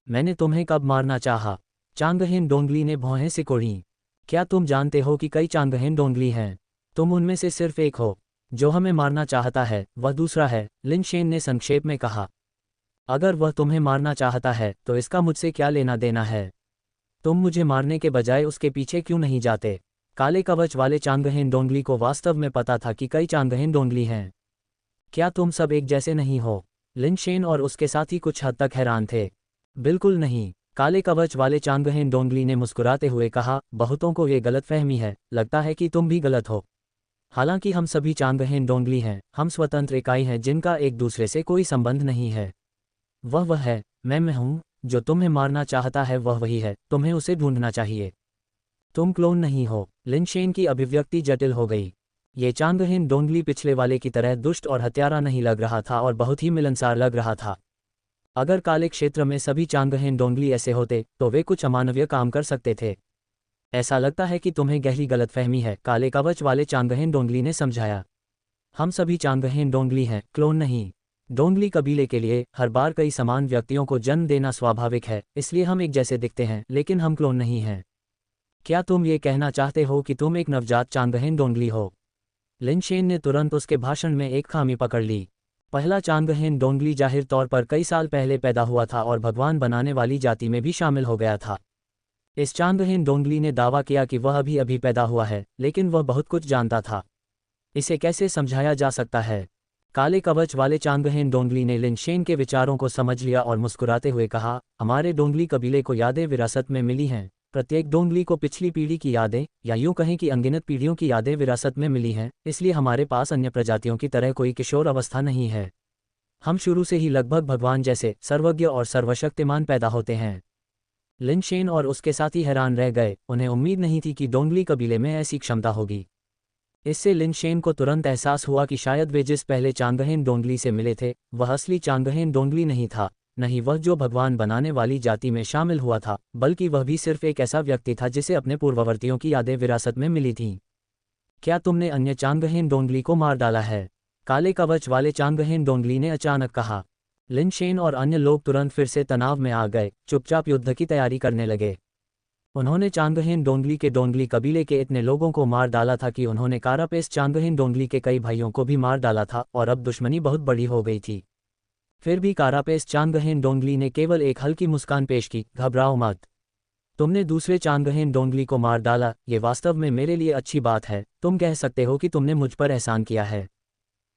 मैंने तुम्हें कब मारना चाहा? चांगहेन डोंगली ने भौहें सिकोड़ी। क्या तुम जानते हो कि कई चांगहेन डोंगली हैं? तुम उनमें से सिर्फ एक हो। जो हमें मारना चाहता है वह दूसरा है, लिन शेन ने संक्षेप में कहा। अगर वह तुम्हें मारना चाहता है तो इसका मुझसे क्या लेना देना है? तुम मुझे मारने के बजाय उसके पीछे क्यों नहीं जाते? काले कवच वाले चांगहेन डोंगली को वास्तव में पता था कि कई चांगहेन डोंगली हैं। क्या तुम सब एक जैसे नहीं हो? लिन शेन और उसके साथी कुछ हद तक हैरान थे। बिल्कुल नहीं, काले कवच वाले चांगहेन डोंगली ने मुस्कुराते हुए कहा, बहुतों को ये गलतफहमी है, लगता है कि तुम भी गलत हो। हालांकि हम सभी चांगहेन डोंगली हैं, हम स्वतंत्र इकाई हैं जिनका एक दूसरे से कोई संबंध नहीं है। वह है, मैं हूँ। जो तुम्हें मारना चाहता है वह वही है, तुम्हें उसे ढूंढना चाहिए। तुम क्लोन नहीं हो। लिनशेन की अभिव्यक्ति जटिल हो गई। ये चांगहेन डोंगली पिछले वाले की तरह दुष्ट और हत्यारा नहीं लग रहा था और बहुत ही मिलनसार लग रहा था। अगर काले क्षेत्र में सभी चांगहेन डोंगली ऐसे होते तो वे कुछ अमानवीय काम कर सकते थे। ऐसा लगता है कि तुम्हें गहरी गलतफहमी है, काले कवच वाले चांगहेन डोंगली ने समझाया। हम सभी चांगहेन डोंगली हैं, क्लोन नहीं। डोंगली कबीले के लिए हर बार कई समान व्यक्तियों को जन्म देना स्वाभाविक है, इसलिए हम एक जैसे दिखते हैं, लेकिन हम क्लोन नहीं हैं। क्या तुम ये कहना चाहते हो कि तुम एक नवजात चांगहेन डोंगली हो? लिनशेन ने तुरंत उसके भाषण में एक खामी पकड़ ली। पहला चांगहेन डोंगली जाहिर तौर पर कई साल पहले पैदा हुआ था और भगवान बनाने वाली जाति में भी शामिल हो गया था। इस चांगहेन डोंगली ने दावा किया कि वह अभी पैदा हुआ है, लेकिन वह बहुत कुछ जानता था। इसे कैसे समझाया जा सकता है? काले कवच वाले चांगहेन डोंगली ने लिनशेन के विचारों को समझ लिया और मुस्कुराते हुए कहा, हमारे डोंगली कबीले को यादें विरासत में मिली हैं। प्रत्येक डोंगली को पिछली पीढ़ी की यादें, या यूं कहें कि अनगिनत पीढ़ियों की यादें विरासत में मिली हैं, इसलिए हमारे पास अन्य प्रजातियों की तरह कोई किशोर अवस्था नहीं है। हम शुरू से ही लगभग भगवान जैसे सर्वज्ञ और सर्वशक्तिमान पैदा होते हैं। लिनशेन और उसके साथी हैरान रह गए, उन्हें उम्मीद नहीं थी कि डोंगली कबीले में ऐसी क्षमता होगी। इससे लिनशेन को तुरंत एहसास हुआ कि शायद वे जिस पहले चांगहेन डोंगली से मिले थे वह असली चांगहेन डोंगली नहीं था, नहीं वह जो भगवान बनाने वाली जाति में शामिल हुआ था, बल्कि वह भी सिर्फ एक ऐसा व्यक्ति था जिसे अपने पूर्ववर्तियों की यादें विरासत में मिली थीं। क्या तुमने अन्य चांगहेन डोंगली को मार डाला है? काले कवच वाले चांगहेन डोंगली ने अचानक कहा। लिनशेन और अन्य लोग तुरंत फिर से तनाव में आ गए, चुपचाप युद्ध की तैयारी करने लगे। उन्होंने चांगहेन डोंगली के डोंगली कबीले के इतने लोगों को मार डाला था कि उन्होंने कारापेस चांगहेन डोंगली के कई भाइयों को भी मार डाला था और अब दुश्मनी बहुत बड़ी हो गई थी। फिर भी कारापेस चांगहेन डोंगली ने केवल एक हल्की मुस्कान पेश की, घबराओ मत। तुमने दूसरे चांगहेन डोंगली को मार डाला, ये वास्तव में मेरे लिए अच्छी बात है। तुम कह सकते हो कि तुमने मुझ पर एहसान किया है।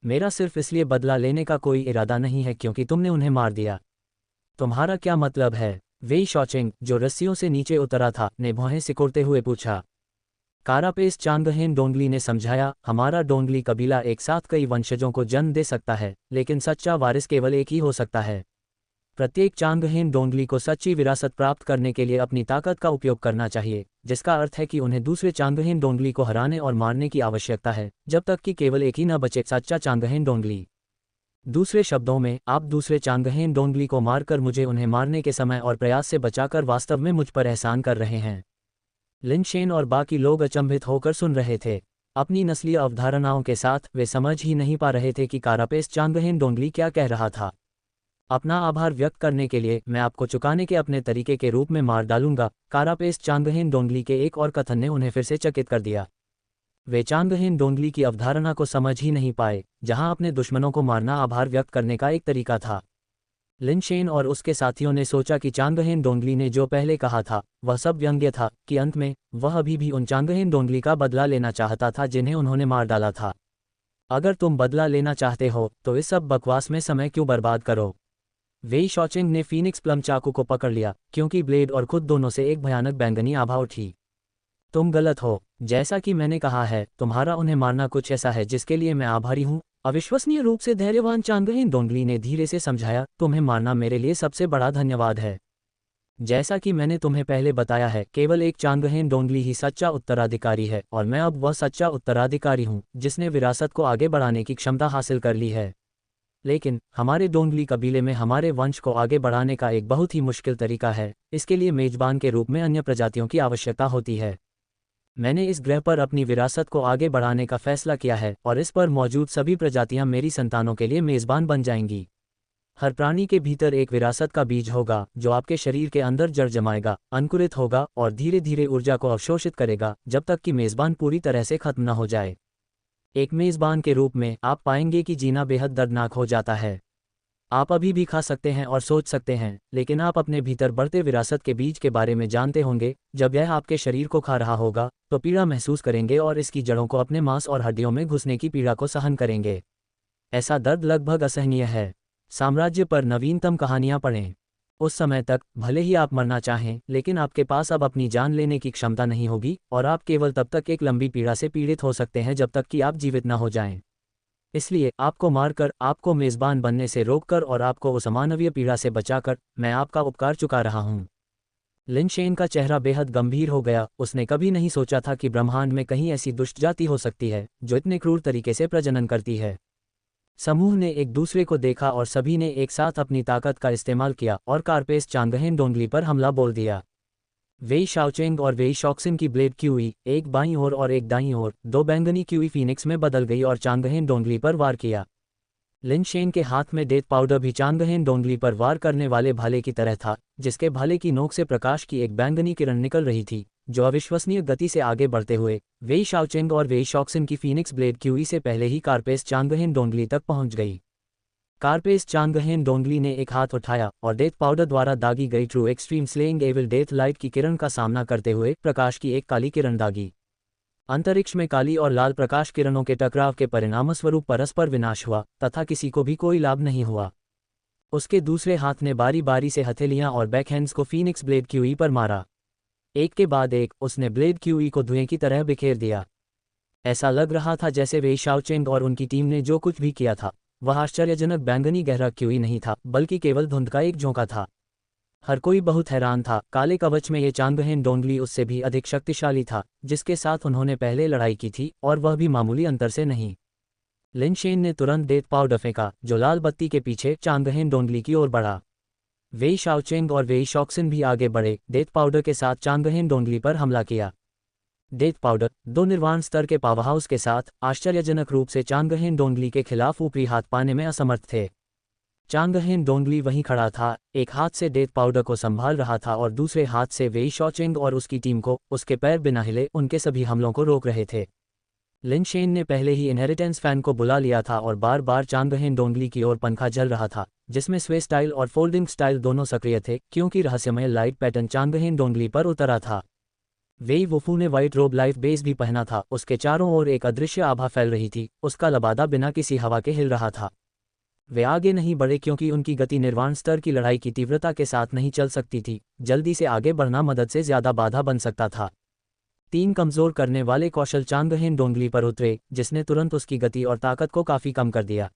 मेरा सिर्फ इसलिए बदला लेने का कोई इरादा नहीं है क्योंकि तुमने उन्हें मार दिया। तुम्हारा क्या मतलब है? वेई शॉचिंग, जो रस्सियों से नीचे उतरा था, ने भौहें सिकोड़ते हुए पूछा। कारापेस चांगहेन डोंगली ने समझाया, हमारा डोंगली कबीला एक साथ कई वंशजों को जन्म दे सकता है, लेकिन सच्चा वारिस केवल एक ही हो सकता है। प्रत्येक चांगहेन डोंगली को सच्ची विरासत प्राप्त करने के लिए अपनी ताकत का उपयोग करना चाहिए, जिसका अर्थ है कि उन्हें दूसरे चांगहेन डोंगली को हराने और मारने की आवश्यकता है, जब तक कि केवल एक ही न बचे, सच्चा चांगहेन डोंगली। दूसरे शब्दों में, आप दूसरे चांगहेन डोंगली को मारकर मुझे उन्हें मारने के समय और प्रयास से बचाकर वास्तव में मुझ पर एहसान कर रहे हैं। लिनशेन और बाकी लोग अचंभित होकर सुन रहे थे। अपनी नस्लीय अवधारणाओं के साथ वे समझ ही नहीं पा रहे थे कि कारापेस चांगहेन डोंगली क्या कह रहा था। अपना आभार व्यक्त करने के लिए मैं आपको चुकाने के अपने तरीके के रूप में मार डालूंगा, कारापेस चांगहेन डोंगली के एक और कथन ने उन्हें फिर से चकित कर दिया। वे चांगहेन डोंगली की अवधारणा को समझ ही नहीं पाए, जहां अपने दुश्मनों को मारना आभार व्यक्त करने का एक तरीका था। लिनशेन और उसके साथियों ने सोचा कि चांगहेन डोंगली ने जो पहले कहा था वह सब व्यंग्य था, कि अंत में वह अभी भी उन चांगहेन डोंगली का बदला लेना चाहता था जिन्हें उन्होंने मार डाला था। अगर तुम बदला लेना चाहते हो तो इस सब बकवास में समय क्यों बर्बाद करो? वेई शॉचिंग ने फीनिक्स प्लम चाकू को पकड़ लिया, क्योंकि ब्लेड और खुद दोनों से एक भयानक बैंगनी आभा उठी। तुम गलत हो। जैसा कि मैंने कहा है, तुम्हारा उन्हें मारना कुछ ऐसा है जिसके लिए मैं आभारी हूँ। अविश्वसनीय रूप से धैर्यवान चांगहेन डोंगली ने धीरे से समझाया, तुम्हें मारना मेरे लिए सबसे बड़ा धन्यवाद है। जैसा कि मैंने तुम्हें पहले बताया है, केवल एक चांगहेन डोंगली ही सच्चा उत्तराधिकारी है, और मैं अब वह सच्चा उत्तराधिकारी हूँ जिसने विरासत को आगे बढ़ाने की क्षमता हासिल कर ली है। लेकिन हमारे डोंगली कबीले में हमारे वंश को आगे बढ़ाने का एक बहुत ही मुश्किल तरीका है। इसके लिए मेजबान के रूप में अन्य प्रजातियों की आवश्यकता होती है। मैंने इस ग्रह पर अपनी विरासत को आगे बढ़ाने का फैसला किया है और इस पर मौजूद सभी प्रजातियां मेरी संतानों के लिए मेजबान बन जाएंगी। हर प्राणी के भीतर एक विरासत का बीज होगा जो आपके शरीर के अंदर जड़ जमाएगा, अंकुरित होगा और धीरे धीरे ऊर्जा को अवशोषित करेगा जब तक कि मेजबान पूरी तरह से खत्म न हो जाए। एक मेजबान के रूप में आप पाएंगे कि जीना बेहद दर्दनाक हो जाता है। आप अभी भी खा सकते हैं और सोच सकते हैं, लेकिन आप अपने भीतर बढ़ते विरासत के बीज के बारे में जानते होंगे। जब यह आपके शरीर को खा रहा होगा तो पीड़ा महसूस करेंगे और इसकी जड़ों को अपने मांस और हड्डियों में घुसने की पीड़ा को सहन करेंगे। ऐसा दर्द लगभग असहनीय है। साम्राज्य पर नवीनतम कहानियां पढ़ें। उस समय तक भले ही आप मरना चाहें, लेकिन आपके पास अब अपनी जान लेने की क्षमता नहीं होगी और आप केवल तब तक एक लंबी पीड़ा से पीड़ित हो सकते हैं जब तक कि आप जीवित न हो जाएं। इसलिए आपको मारकर, आपको मेज़बान बनने से रोककर और आपको उस अमानवीय पीड़ा से बचाकर मैं आपका उपकार चुका रहा हूँ। लिन शेन का चेहरा बेहद गंभीर हो गया। उसने कभी नहीं सोचा था कि ब्रह्मांड में कहीं ऐसी दुष्ट जाति हो सकती है जो इतने क्रूर तरीके से प्रजनन करती है। समूह ने एक दूसरे को देखा और सभी ने एक साथ अपनी ताकत का इस्तेमाल किया और कारपेस चांगहेन डोंगली पर हमला बोल दिया। वेई शाओचेंग और वेई शॉक्सिन की ब्लेड क्यूई, एक बाईं ओर और एक दाईं ओर, दो बैंगनी क्यूई फीनिक्स में बदल गई और चांगहेन डोंगली पर वार किया। लिन शेन के हाथ में डेथ पाउडर भी चांगहेन डोंगली पर वार करने वाले भाले की तरह था, जिसके भाले की नोक से प्रकाश की एक बैंगनी किरण निकल रही थी, जो अविश्वसनीय गति से आगे बढ़ते हुए वेई शाओचेंग और वेई शॉक्सिन की फीनिक्स ब्लेड क्यूई से पहले ही कारपेस चांगहेन डोंगली तक पहुंच गई। कारपेस चांगहेन डोंगली ने एक हाथ उठाया और डेथ पाउडर द्वारा दागी गई true extreme slaying evil death light की किरण का सामना करते हुए प्रकाश की एक काली किरण दागी। अंतरिक्ष में काली और लाल प्रकाश किरणों के टकराव के परिणामस्वरूप परस्पर विनाश हुआ तथा किसी को भी कोई लाभ नहीं हुआ। उसके दूसरे हाथ ने बारी बारी से हथेलियां और बैकहैंड्स को फीनिक्स ब्लेड क्यूई पर मारा। एक के बाद एक उसने ब्लेड क्यूई को धुएं की तरह बिखेर दिया। ऐसा लग रहा था जैसे वेई शाओचेंग और उनकी टीम ने जो कुछ भी किया था वह आश्चर्यजनक बैंगनी गहरा क्यूई नहीं था, बल्कि केवल धुंध का एक झोंका था। हर कोई बहुत हैरान था। काले कवच में ये चांगहेन डोंगली उससे भी अधिक शक्तिशाली था, जिसके साथ उन्होंने पहले लड़ाई की थी, और वह भी मामूली अंतर से नहीं। लिन शेन ने तुरंत डेथ पाउडर फेंका, जो लाल बत्ती के पीछे चांगहेन डोंगली की ओर बढ़ा। वेई शाओचेंग और वेई शॉक्सिन भी आगे बढ़े, डेथ पाउडर के साथ चांगहेन डोंगली पर हमला किया। डेथ पाउडर, दो निर्वाण स्तर के पावरहाउस के साथ, आश्चर्यजनक रूप से चांगहेन डोंगली के खिलाफ ऊपरी हाथ पाने में असमर्थ थे। चांगहेन डोंगली वहीं खड़ा था, एक हाथ से डेथ पाउडर को संभाल रहा था और दूसरे हाथ से वेई शॉचेंग और उसकी टीम को, उसके पैर बिना हिले, उनके सभी हमलों को रोक रहे थे। लिन शेन ने पहले ही इनहेरिटेंस फैन को बुला लिया था और बार बार चांगहेन डोंगली की ओर पंखा जल रहा था, जिसमें स्वे स्टाइल और फोल्डिंग स्टाइल दोनों सक्रिय थे, क्योंकि रहस्यमय लाइट पैटर्न चांगहेन डोंगली पर उतरा था। वेई वुफू ने व्हाइट रोब लाइफ बेस भी पहना था, उसके चारों ओर एक अदृश्य आभा फैल रही थी, उसका लबादा बिना किसी हवा के हिल रहा था। वे आगे नहीं बढ़े क्योंकि उनकी गति निर्वाण स्तर की लड़ाई की तीव्रता के साथ नहीं चल सकती थी। जल्दी से आगे बढ़ना मदद से ज्यादा बाधा बन सकता था। तीन कमजोर करने वाले कौशल चांगहेन डोंगली पर उतरे, जिसने तुरंत उसकी गति और ताकत को काफी कम कर दिया।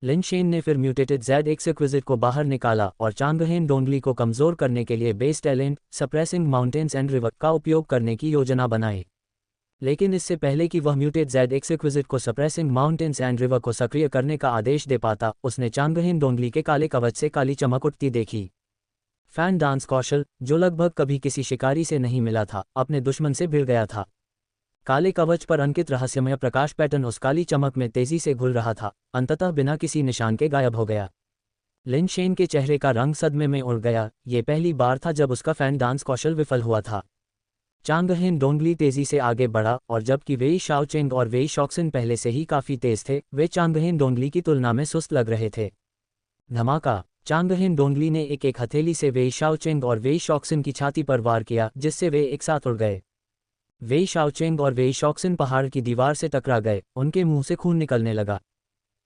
लिन शेन ने फिर म्यूटेटेड जेड एक्सक्विजिट को बाहर निकाला और चांगहेन डोंगली को कमजोर करने के लिए base talent suppressing mountains and river का उपयोग करने की योजना बनाई। लेकिन इससे पहले कि वह म्यूटेड जेड एक्सक्विजिट को सप्रेसिंग माउंटेन्स एंड रिवर को सक्रिय करने का आदेश दे पाता, उसने चांगहेन डोंगली के काले कवच से काली चमक उठती देखी। फैन डांस कौशल, जो लगभग कभी किसी शिकारी से नहीं मिला था, अपने दुश्मन से भिड़ गया था। काले कवच पर अंकित रहस्यमय प्रकाश पैटर्न उस काली चमक में तेजी से घुल रहा था, अंततः बिना किसी निशान के गायब हो गया। लिन शेन के चेहरे का रंग सदमे में उड़ गया। ये पहली बार था जब उसका फैन डांस कौशल विफल हुआ था। चांगहेन डोंगली तेजी से आगे बढ़ा और जबकि वेई शाओचेंग और वेई शॉक्सिन पहले से ही काफी तेज थे, वे चांगहेन डोंगली की तुलना में सुस्त लग रहे थे। धमाका! चांगहेन डोंगली ने एक एक हथेली से वेई शाओचेंग और वेई शॉक्सिन की छाती पर वार किया, जिससे वे एक साथ उड़ गए। वेई शाओचेंग और वेई शॉक्सिन पहाड़ की दीवार से टकरा गए, उनके मुंह से खून निकलने लगा।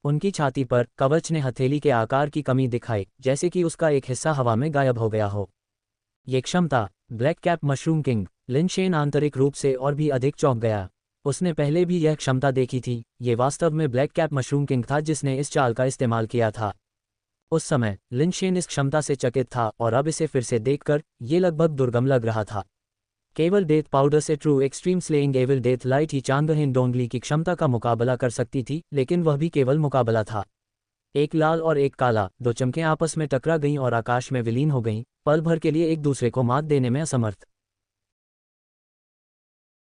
उनकी छाती पर कवच ने हथेली के आकार की कमी दिखाई, जैसे कि उसका एक हिस्सा हवा में गायब हो गया हो। ये क्षमता! Black cap mushroom king! Lin Shen आंतरिक रूप से और भी अधिक चौंक गया। उसने पहले भी यह क्षमता देखी थी। ये वास्तव में ब्लैक कैप मशरूम किंग था जिसने इस चाल का इस्तेमाल किया था। उस समय लिन शेन इस क्षमता से चकित था और अब इसे फिर से देखकर ये लगभग दुर्गम लग रहा था। केवल डेथ पाउडर से true extreme slaying evil death light ही चांगहेन डोंगली की क्षमता का मुकाबला कर सकती थी, लेकिन वह भी केवल मुकाबला था। एक लाल और एक काला, दो चमकें आपस में टकरा गईं और आकाश में विलीन हो गईं, पल भर के लिए एक दूसरे को मात देने में असमर्थ।